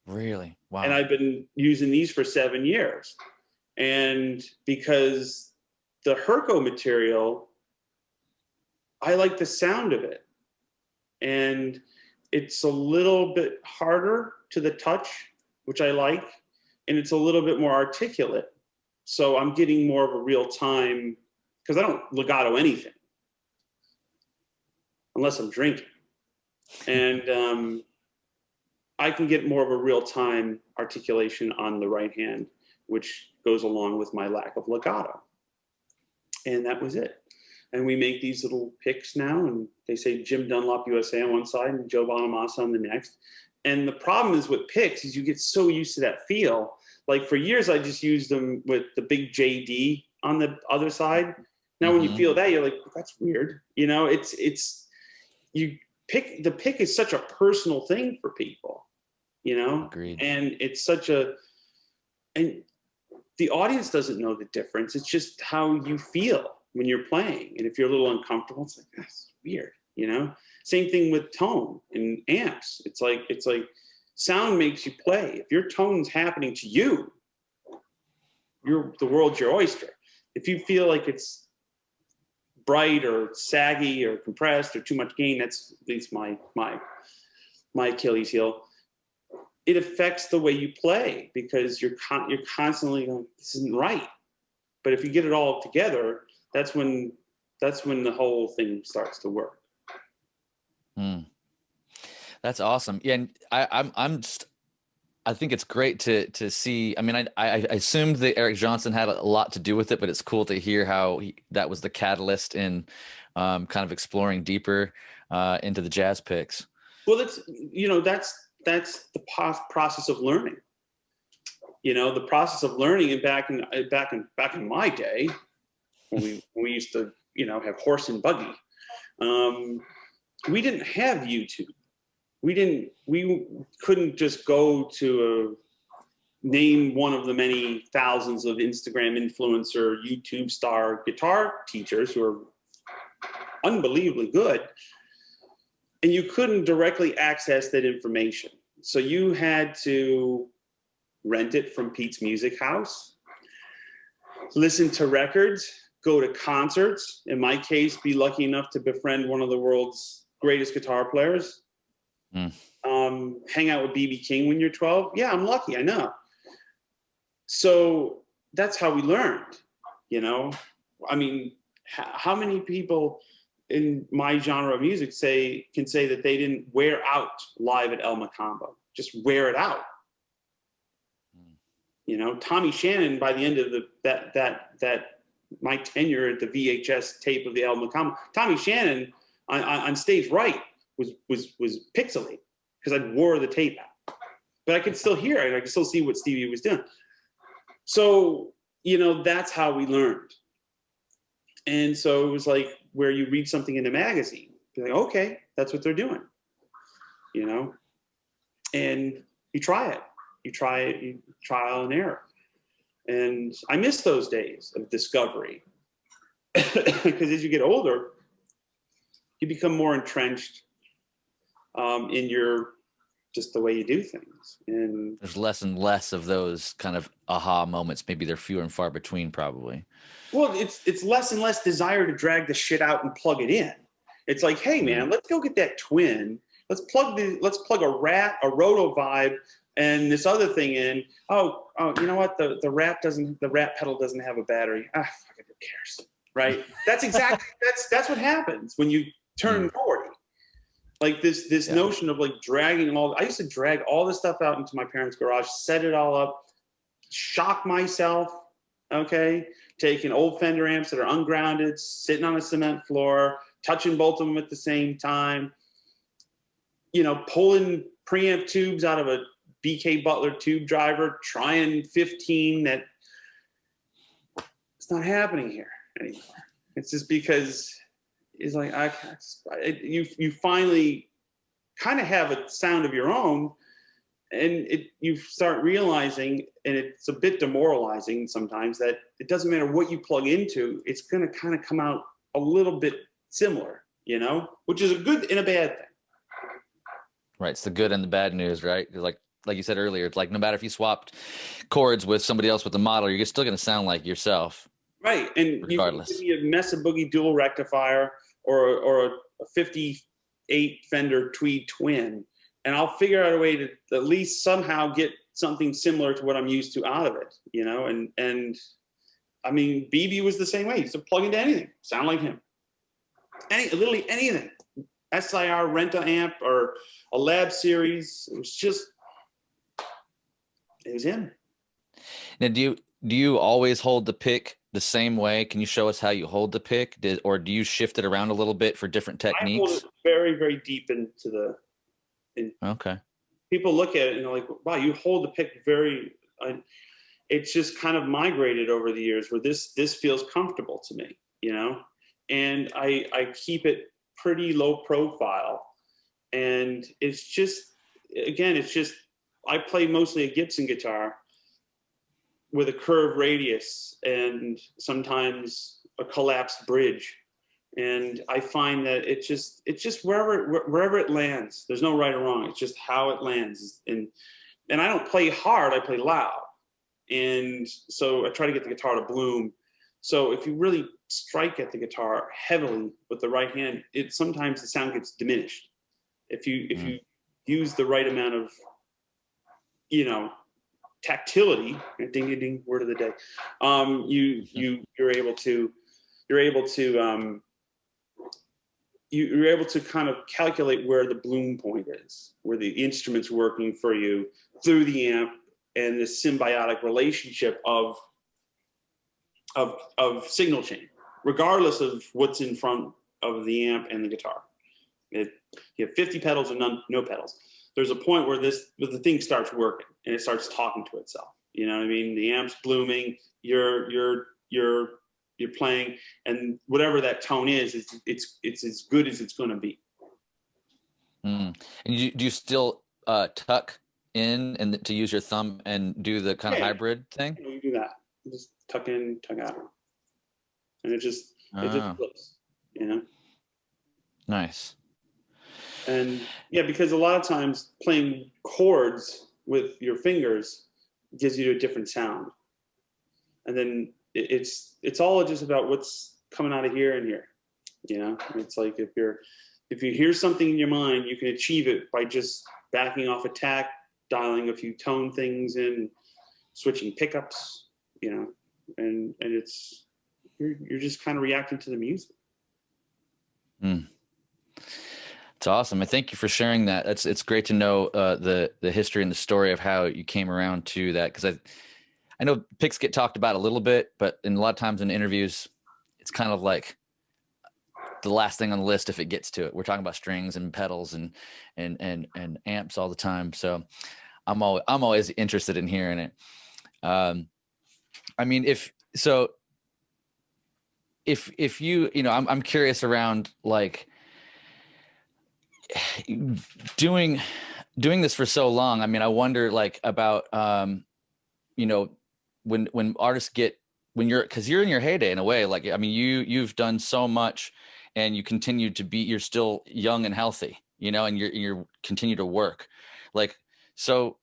Really? Wow. And I've been using these for 7 years. And because the Herco material, I like the sound of it. And it's a little bit harder to the touch, which I like. And it's a little bit more articulate. So I'm getting more of a real time, because I don't legato anything unless I'm drinking. And I can get more of a real time articulation on the right hand, which goes along with my lack of legato. And that was it. And we make these little picks now, and they say Jim Dunlop USA on one side and Joe Bonamassa on the next. And the problem is with picks is you get so used to that feel. Like for years, I just used them with the big JD on the other side. Now, when you feel that, you're like, that's weird. You know, the pick is such a personal thing for people, you know? Agreed. And it's and the audience doesn't know the difference. It's just how you feel when you're playing. And if you're a little uncomfortable, it's like, that's weird, you know? Same thing with tone and amps. It's like sound makes you play. If your tone's happening to you, the world's your oyster. If you feel like it's bright or saggy or compressed or too much gain, that's at least my Achilles heel. It affects the way you play because you're constantly going, this isn't right. But if you get it all together, that's when the whole thing starts to work. That's awesome. Yeah, and I think it's great to see. I mean, I assumed that Eric Johnson had a lot to do with it, but it's cool to hear how that was the catalyst in kind of exploring deeper into the jazz picks. Well, that's the process of learning. You know, the process of learning, and back in my day, when we used to, you know, have horse and buggy, we didn't have YouTube. We couldn't just go to name one of the many thousands of Instagram influencer, YouTube star guitar teachers who are unbelievably good. And you couldn't directly access that information. So you had to rent it from Pete's Music House, listen to records, go to concerts. In my case, be lucky enough to befriend one of the world's greatest guitar players. Hang out with B.B. King when you're 12. Yeah, I'm lucky, I know. So that's how we learned, you know? I mean, how many people in my genre of music can say that they didn't wear out live at El Macambo? Just wear it out. You know, Tommy Shannon, by the end of that my tenure at the VHS tape of the El Macambo, Tommy Shannon on stage right was pixely. because I wore the tape out. But I could still hear it. I could still see what Stevie was doing. So, that's how we learned. And so it was like where you read something in a magazine, you're like, okay, that's what they're doing, and you try it. You trial and error. And I miss those days of discovery because as you get older, you become more entrenched in just the way you do things. And there's less and less of those kind of aha moments. Maybe they're fewer and far between, probably. Well, it's less and less desire to drag the shit out and plug it in. It's like, hey man, let's go get that twin. Let's plug a Rat, a Roto Vibe, and this other thing in. Oh, you know what? The Rat pedal doesn't have a battery. Fuck it, who cares? Right? That's exactly that's what happens when you turn 40. Like this notion of like dragging I used to drag all this stuff out into my parents' garage, set it all up, shock myself, okay? Taking old Fender amps that are ungrounded, sitting on a cement floor, touching both of them at the same time, pulling preamp tubes out of a BK Butler tube driver, trying 15 that it's not happening here anymore. It's just because it's like you finally kind of have a sound of your own, and you start realizing, and it's a bit demoralizing sometimes, that it doesn't matter what you plug into, it's going to kind of come out a little bit similar, which is a good and a bad thing. Right, it's the good and the bad news, right? Like you said earlier, it's like no matter if you swapped chords with somebody else with the model, you're still going to sound like yourself. Right, and regardless. You can give me a Mesa Boogie dual rectifier or a 58 Fender Tweed Twin, and I'll figure out a way to at least somehow get something similar to what I'm used to out of it, and I mean, BB was the same way. He used to plug into anything, sound like him. Literally anything. SIR Renta amp or a Lab Series. It was him. Now, do you always hold the pick the same way? Can you show us how you hold the pick, or do you shift it around a little bit for different techniques? I hold it very, very deep into okay. People look at it and they're like, wow, you hold the pick very, it's just kind of migrated over the years where this feels comfortable to me, and I keep it pretty low profile. And it's just, I play mostly a Gibson guitar with a curved radius and sometimes a collapsed bridge. And I find that it's just wherever it lands. There's no right or wrong. It's just how it lands. And I don't play hard, I play loud. And so I try to get the guitar to bloom. So if you really strike at the guitar heavily with the right hand, sometimes the sound gets diminished. If you use the right amount of, tactility, ding ding ding, word of the day, you're able to kind of calculate where the bloom point is, where the instrument's working for you through the amp, and this symbiotic relationship of signal chain, regardless of what's in front of the amp and the guitar. You have 50 pedals and no pedals. There's a point where the thing starts working and it starts talking to itself. You know what I mean? The amp's blooming, you're playing, and whatever that tone is, it's as good as it's going to be. And do you still tuck in and to use your thumb and do the kind of hybrid thing? You do that. You just tuck in, tuck out, and it just flips. Nice. And yeah, because a lot of times playing chords with your fingers gives you a different sound, and then it's all just about what's coming out of here and here. It's like if you hear something in your mind, you can achieve it by just backing off attack, dialing a few tone things in, switching pickups, and it's you're just kind of reacting to the music. It's awesome. I thank you for sharing that. It's great to know the history and the story of how you came around to that, because I know picks get talked about a little bit, but in a lot of times in interviews, it's kind of like the last thing on the list if it gets to it. We're talking about strings and pedals and amps all the time. So I'm always interested in hearing it. I mean, if you, I'm curious around like doing this for so long. I mean, I wonder like about, when artists because you're in your heyday in a way, like, I mean, you've done so much and you continue to be, you're still young and healthy, and you're continue to work. Like, so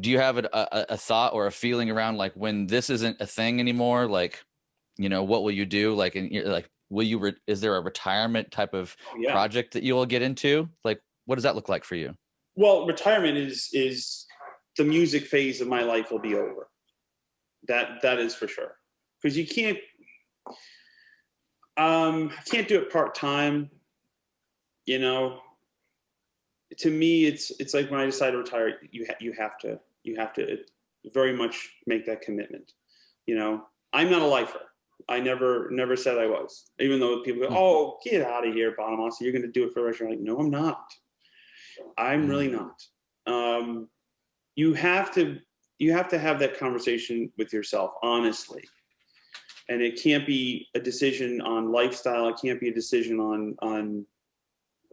do you have a thought or a feeling around like when this isn't a thing anymore? Like, what will you do? Like, will you, is there a retirement type of project that you will get into? Like, what does that look like for you? Well, retirement is the music phase of my life will be over. That is for sure. Because you can't do it part-time. To me, it's like when I decide to retire, you have to very much make that commitment. I'm not a lifer. I never said I was, even though people go, "Oh, get out of here, Bonamassa, you're going to do it for the rest of your life." No, I'm not. I'm really not. You have to have that conversation with yourself, honestly. And it can't be a decision on lifestyle. It can't be a decision on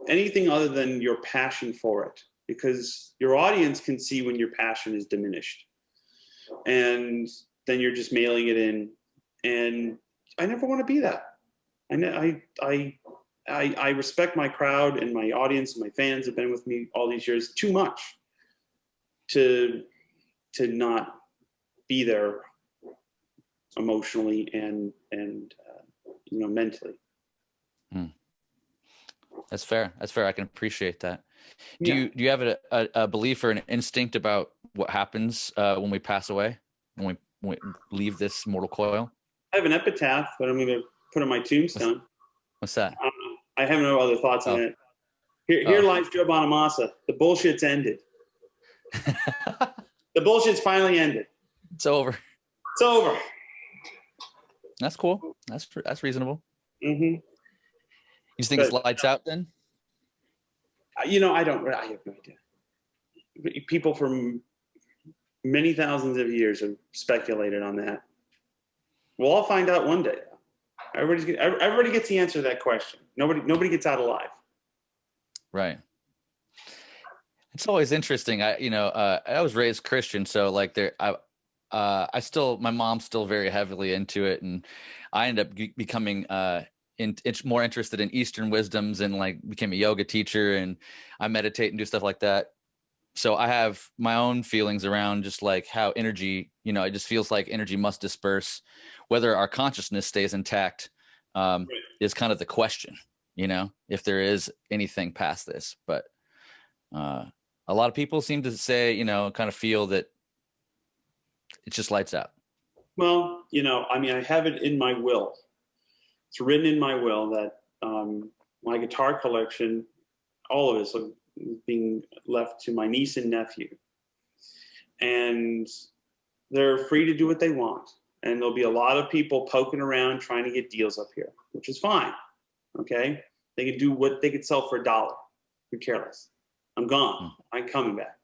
anything other than your passion for it, because your audience can see when your passion is diminished. And then you're just mailing it in. And I never want to be that. I respect my crowd and my audience and my fans have been with me all these years too much to not be there emotionally and mentally. That's fair. I can appreciate that. Do you have a belief or an instinct about what happens when we pass away, when we leave this mortal coil? I have an epitaph that I'm going to put on my tombstone. What's that? I have no other thoughts on it. Here lies Joe Bonamassa. The bullshit's ended. The bullshit's finally ended. It's over. It's over. That's cool. That's reasonable. Mm-hmm. You just think it's lights out then? I have no idea. People from many thousands of years have speculated on that. We'll all find out one day. Everybody gets the answer to that question. Nobody gets out alive. Right. It's always interesting. I was raised Christian, so like my mom's still very heavily into it, and I ended up becoming more interested in Eastern wisdoms and like became a yoga teacher, and I meditate and do stuff like that. So I have my own feelings around just like how energy, it just feels like energy must disperse. Whether our consciousness stays intact is kind of the question, if there is anything past this. But a lot of people seem to say, kind of feel that it just lights out. Well, I have it in my will. It's written in my will that my guitar collection, all of it, is being left to my niece and nephew. And they're free to do what they want. And there'll be a lot of people poking around trying to get deals up here, which is fine. Okay? They can do what they could sell for $1. Who cares? I'm gone. I'm coming back.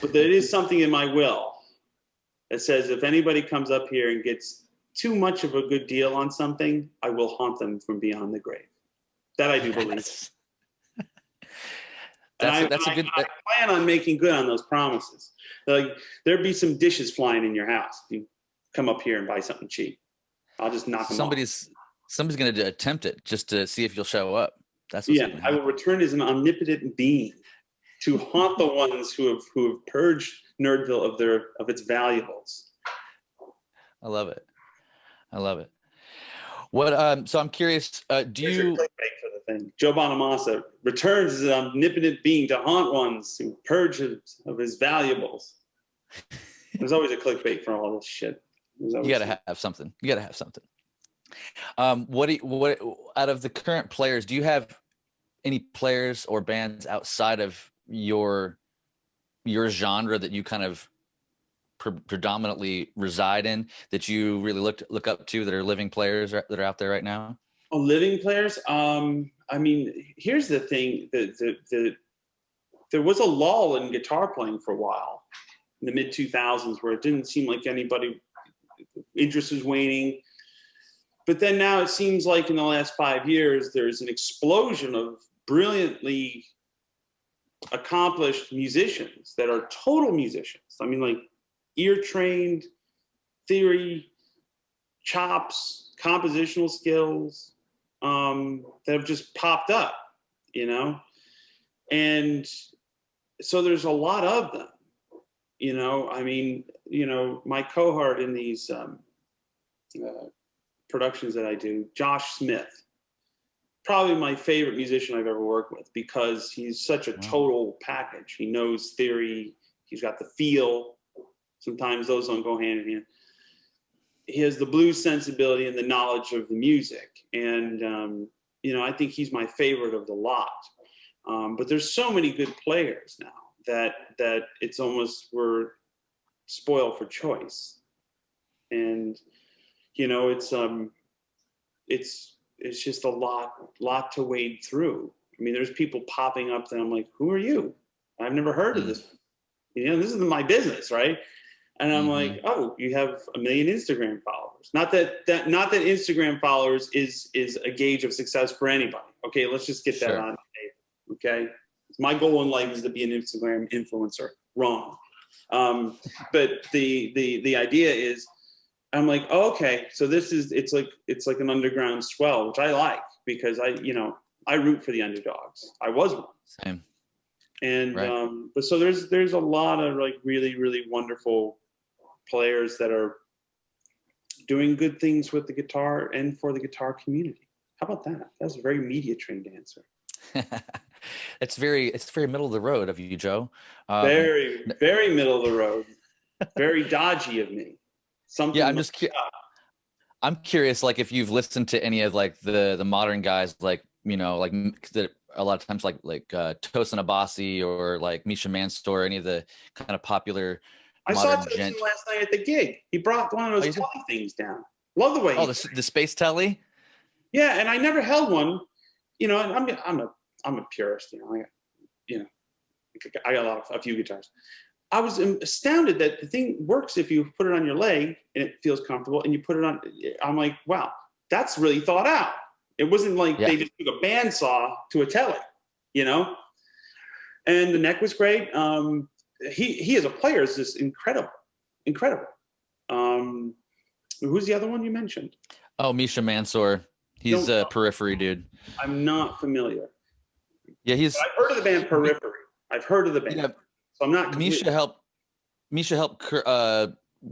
But there is something in my will that says if anybody comes up here and gets too much of a good deal on something, I will haunt them from beyond the grave. That I do believe. I plan on making good on those promises. Like there'd be some dishes flying in your house if you come up here and buy something cheap. I'll just knock them off. Somebody's going to attempt it just to see if you'll show up. That's what's I will return as an omnipotent being to haunt the ones who have purged Nerdville of its valuables. I love it. What? So I'm curious. Do you? For the thing, Joe Bonamassa returns as an omnipotent being to haunt ones who purge of his valuables. There's always a clickbait for all this shit. You gotta have something. What out of the current players, do you have any players or bands outside of your genre that you kind of predominantly reside in that you really look up to, that are living players that are out there right now? Oh, living players. I mean, here's the thing: there was a lull in guitar playing for a while in the mid 2000s, where it didn't seem like anybody interest was waning. But then now it seems like in the last 5 years, there's an explosion of brilliantly accomplished musicians that are total musicians. I mean, like ear trained, theory, chops, compositional skills that have just popped up, you know? And so there's a lot of them, you know? I mean, you know, my cohort in these productions that I do, Josh Smith, probably my favorite musician I've ever worked with, because he's such a total package. He knows theory. He's got the feel. Sometimes those don't go hand in hand. He has the blues sensibility and the knowledge of the music. And, you know, I think he's my favorite of the lot. But there's so many good players now that it's almost, we're spoiled for choice. And, you know, it's just a lot to wade through. I mean, there's people popping up that I'm like, who are you? I've never heard of this. You know, this is my business, right? And I'm like, oh, you have 1 million Instagram followers. Not that Instagram followers is a gauge of success for anybody. Okay, let's just get that on tape. Okay, my goal in life is to be an Instagram influencer. Wrong. But the idea is, I'm like, oh, okay, so it's like an underground swell, which I like, because I root for the underdogs. I was one. Same. And right. But so there's a lot of like really, really wonderful players that are doing good things with the guitar and for the guitar community. How about that? That's a very media trained answer. It's very middle of the road of you, Joe. Very, very middle of the road. Very dodgy of me. Something. Yeah, I'm curious, like, if you've listened to any of like the modern guys, like, you know, like that a lot of times, like Tosin Abasi or like Misha Mansour, any of the kind of popular. I saw Tosin last night at the gig. He brought one of those telly things down. Love the way. Oh, the space telly. Yeah, and I never held one. You know, and I'm a purist. You know, I got a few guitars. I was astounded that the thing works if you put it on your leg and it feels comfortable, and you put it on. I'm like, wow, that's really thought out. It wasn't like they just took a bandsaw to a telly, you know. And the neck was great. He as a player is just incredible. Who's the other one you mentioned? Oh, Misha Mansour. He's a Periphery dude. I'm not familiar. Yeah, I've heard of the band Periphery. I've heard of the band. Yeah. So I'm not. Misha helped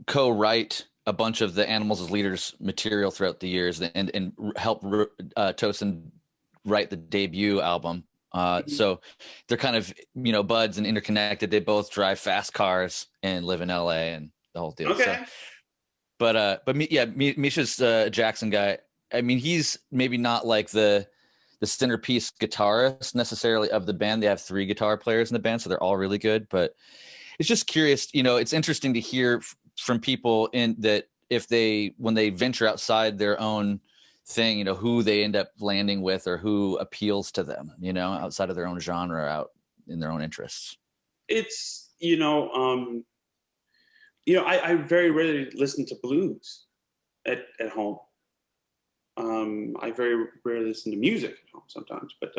co-write a bunch of the Animals as Leaders material throughout the years, and helped Tosin write the debut album. So they're kind of, you know, buds and interconnected. They both drive fast cars and live in LA and the whole deal. Okay. So, Misha's a Jackson guy. I mean, he's maybe not like the centerpiece guitarist necessarily of the band. They have 3 guitar players in the band, so they're all really good. But it's just curious, you know, it's interesting to hear from people in that when they venture outside their own thing, you know, who they end up landing with or who appeals to them, you know, outside of their own genre, out in their own interests. It's, I very rarely listen to blues at home. I very rarely listen to music at home sometimes, but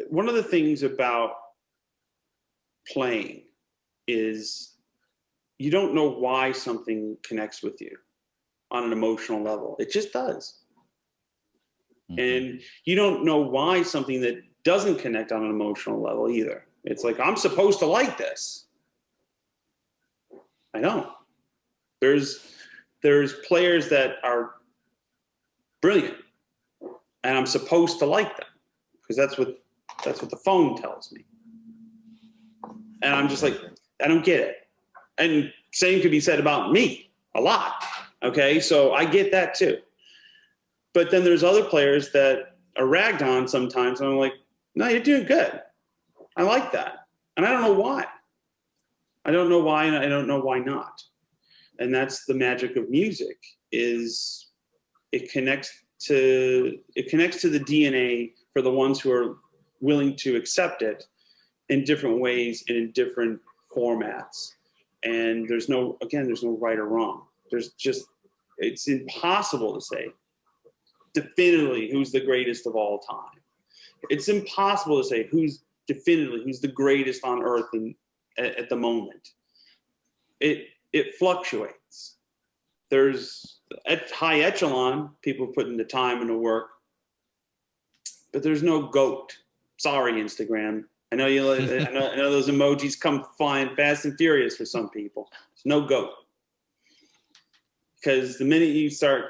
one of the things about playing is you don't know why something connects with you on an emotional level. It just does. Mm-hmm. And you don't know why something that doesn't connect on an emotional level either. It's like, I'm supposed to like this. I don't. There's players that are brilliant, and I'm supposed to like them because that's what the phone tells me. And I'm just like, I don't get it. And same could be said about me a lot. Okay, so I get that too. But then there's other players that are ragged on sometimes, and I'm like, no, you're doing good. I like that, and I don't know why. I don't know why, and I don't know why not. And that's the magic of music, is it connects it connects to the DNA for the ones who are willing to accept it in different ways and in different formats. And there's no right or wrong. It's impossible to say definitively who's the greatest of all time. It's impossible to say who's the greatest on earth at the moment. It fluctuates. There's at high echelon, people putting the time and the work, but there's no GOAT. Sorry, Instagram. I know I know those emojis come flying fast and furious for some people. There's no GOAT. Because the minute you start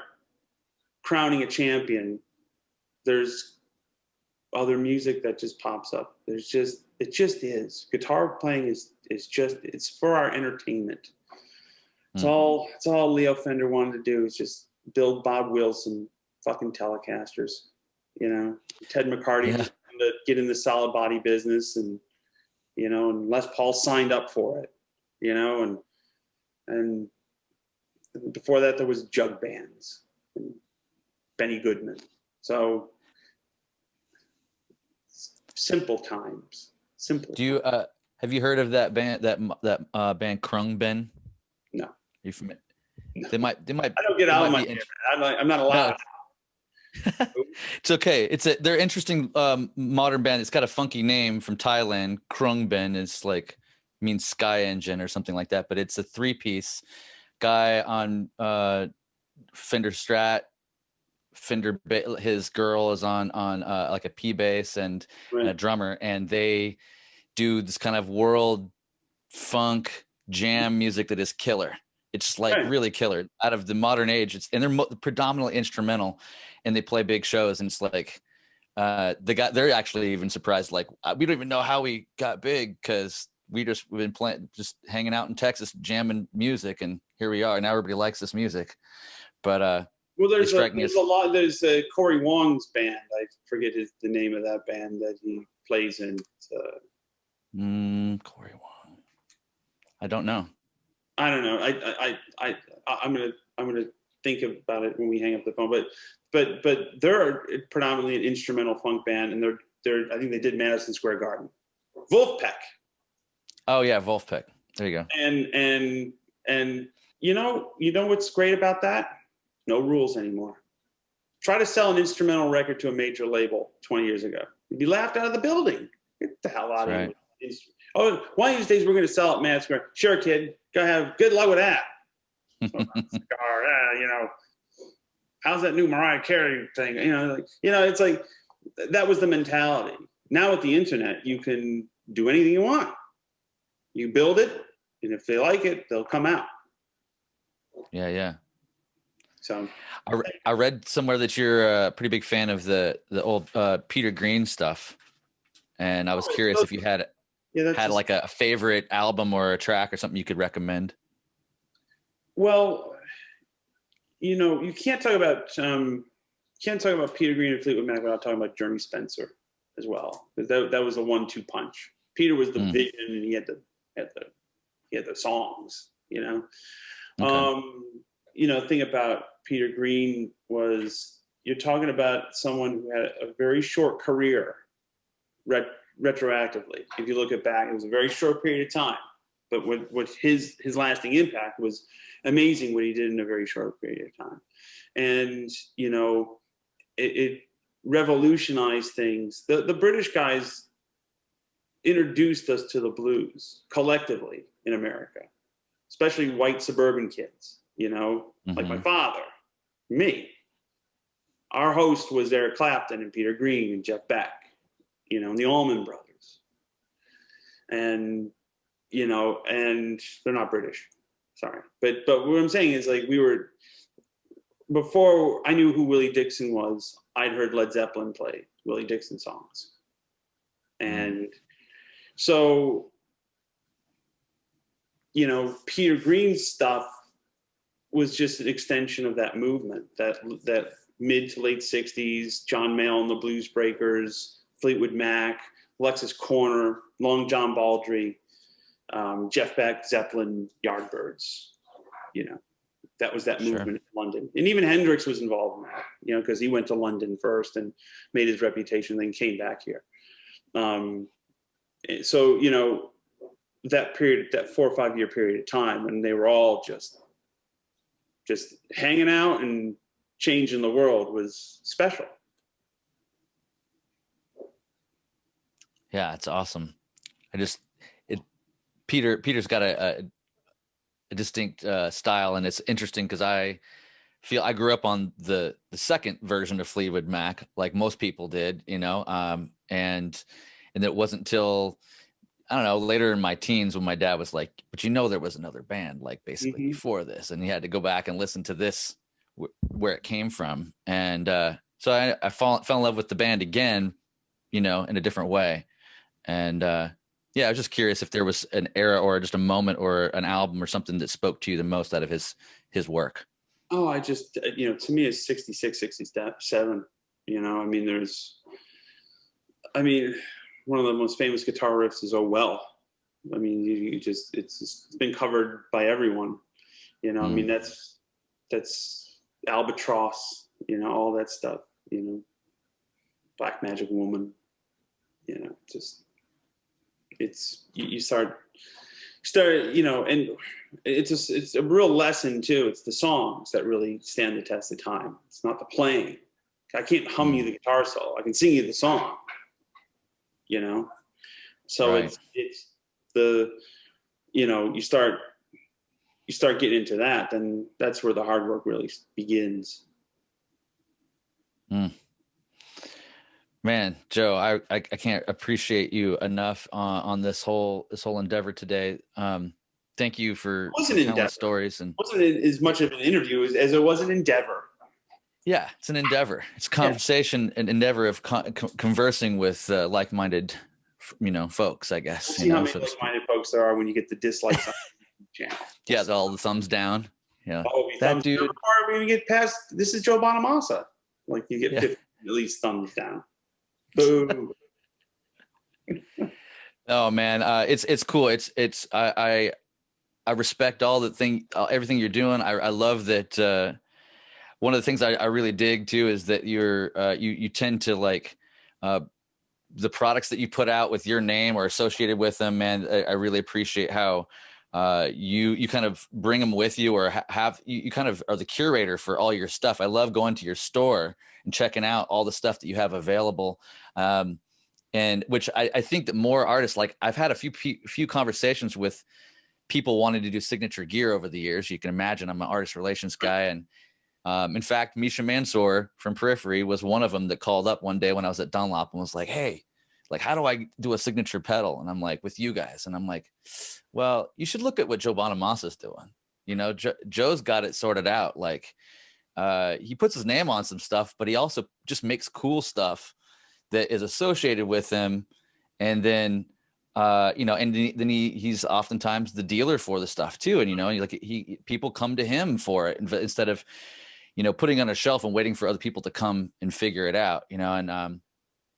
crowning a champion, there's other music that just pops up. It just is. Guitar playing it's for our entertainment. It's all Leo Fender wanted to do is just build Bob Wilson fucking Telecasters. Ted McCarty just wanted to get in the solid body business, and and Les Paul signed up for it, and before that there was jug bands and Benny Goodman. So simple times. Do you have you heard of that band band Krung? No. Are you familiar? No. They might. I don't get out of my. I'm not allowed. No. It's okay. They're interesting modern band. It's got a funky name from Thailand. Krung. It's means sky engine or something like that. But it's a 3-piece guy on Fender Strat. His girl is on like a P bass and a drummer, and they do this kind of world funk jam music that is killer. It's really killer out of the modern age. And they're predominantly instrumental, and they play big shows. And it's they're actually even surprised. We don't even know how we got big, because we've been playing, just hanging out in Texas, jamming music, and here we are. Now everybody likes this music. But there's a lot. There's Corey Wong's band. I forget the name of that band that he plays in. Corey Wong. I don't know. I don't know. I'm gonna think about it when we hang up the phone. But they're predominantly an instrumental funk band, and they're I think they did Madison Square Garden. Wolfpack. Oh yeah, Wolfpack. There you go. And you know what's great about that? No rules anymore. Try to sell an instrumental record to a major label 20 years ago. You'd be laughed out of the building. Get the hell out of here. Oh, one of these days we're going to sell at Madison Square. Sure, kid. Go have good luck with that. How's that new Mariah Carey thing? It's like that was the mentality. Now with the internet, you can do anything you want. You build it, and if they like it, they'll come out. Yeah. So I read somewhere that you're a pretty big fan of the old Peter Green stuff, and I was curious if you had a favorite album or a track or something you could recommend. Well, you can't talk about Peter Green and Fleetwood Mac without talking about Journey Spencer as well, because that was a 1-2 punch. Peter was the vision, and he had the songs. Okay. Thing about Peter Green was you're talking about someone who had a very short career retroactively. If you look at back, it was a very short period of time, but what his lasting impact was amazing what he did in a very short period of time. And, it revolutionized things. The British guys introduced us to the blues collectively in America, especially white suburban kids. Like my father, me. Our host was Eric Clapton and Peter Green and Jeff Beck, and the Allman Brothers. And, and they're not British, sorry. But what I'm saying is before I knew who Willie Dixon was, I'd heard Led Zeppelin play Willie Dixon songs. And so, Peter Green's stuff was just an extension of that movement, that mid to late 60s, John Mayall and the Blues Breakers, Fleetwood Mac, Alexis Corner, Long John Baldry, Jeff Beck, Zeppelin, Yardbirds, that was that Sure. movement in London. And even Hendrix was involved in that, you know, because he went to London first and made his reputation, then came back here. So, you know, that period, that 4 or 5 year period of time when they were all just hanging out and changing the world was special. Yeah, it's awesome. Peter's got a distinct style, and it's interesting because I feel I grew up on the second version of Fleetwood Mac, like most people did, you know, and it wasn't until, I don't know, later in my teens when my dad was like, but you know, there was another band like basically before this, and he had to go back and listen to this where it came from. And so I fell in love with the band again, you know, in a different way. And yeah, I was just curious if there was an era or just a moment or an album or something that spoke to you the most out of his work. Oh, I just, you know, to me it's 66, 67, you know, I mean, one of the most famous guitar riffs is "Oh Well." I mean, you just, it's been covered by everyone, you know. I mean, that's Albatross, you know, all that stuff, you know, Black Magic Woman, you know, just, it's, you start, you know, and it's a real lesson too. It's the songs that really stand the test of time. It's not the playing. I can't hum you the guitar solo. I can sing you the song, you know? So right. it's the, you know, you start getting into that, then that's where the hard work really begins. Man, Joe, I can't appreciate you enough on this whole endeavor today. Thank you for telling stories. And it wasn't as much of an interview as it was an endeavor. Yeah, it's an endeavor. It's conversation, an endeavor of conversing with like-minded, you know, folks, I guess. We'll see how many like-minded folks there are when you get the dislikes on the channel. Yeah, all the thumbs down. Yeah, that dude. When you get past, this is Joe Bonamassa. Like you get 50 at least thumbs down. Boom. Oh man, it's cool. I respect everything you're doing. I love that. One of the things I really dig too is that you tend to like the products that you put out with your name or associated with them. Man, I really appreciate how you kind of bring them with you, or you kind of are the curator for all your stuff. I love going to your store and checking out all the stuff that you have available. And which I think that more artists, like I've had a few conversations with people wanting to do signature gear over the years. You can imagine I'm an artist relations guy. And in fact, Misha Mansour from Periphery was one of them that called up one day when I was at Dunlop and was like, hey, like, how do I do a signature pedal? And I'm like, with you guys. And I'm like, well, you should look at what Joe Bonamassa's doing. You know, Joe's got it sorted out. Like, he puts his name on some stuff, but he also just makes cool stuff that is associated with him. And then, you know, and then he's oftentimes the dealer for the stuff too. And, you know, people come to him for it instead of, you know, putting on a shelf and waiting for other people to come and figure it out, you know? And,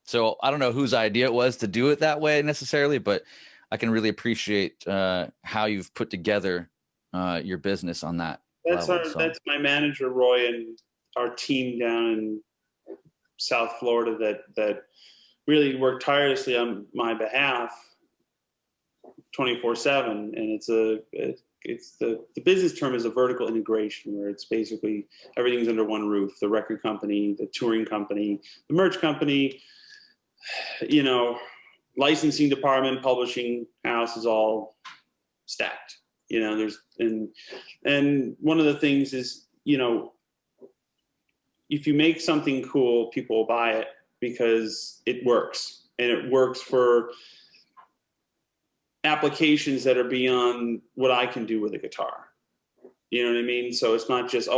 so I don't know whose idea it was to do it that way necessarily, but I can really appreciate, how you've put together, your business on that. That's my manager, Roy, and our team down in South Florida that really worked tirelessly on my behalf 24/7. And the business term is a vertical integration, where it's basically everything's under one roof: the record company, the touring company, the merch company, you know, licensing department, publishing house is all stacked. You know, and one of the things is, you know, if you make something cool, people will buy it because it works, and it works for applications that are beyond what I can do with a guitar. You know what I mean? So it's not just,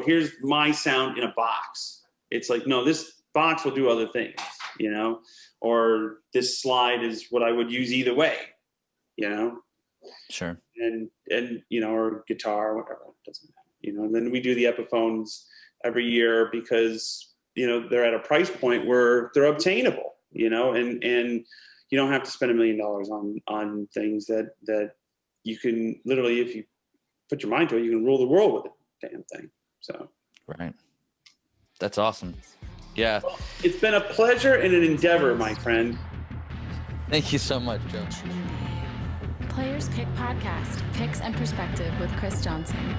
here's my sound in a box. It's like, no, this box will do other things, you know, or this slide is what I would use either way, you know? Sure. And you know, or guitar, whatever, it doesn't matter, you know. And then we do the Epiphones every year because, you know, they're at a price point where they're obtainable, you know, and you don't have to spend $1 million on things that you can literally, if you put your mind to it, you can rule the world with it, damn thing. So Right. That's awesome. Yeah. well, it's been a pleasure and an endeavor, my friend. Thank you so much, Joe. Players Pick Podcast, Picks and Perspective with Chrys Johnson.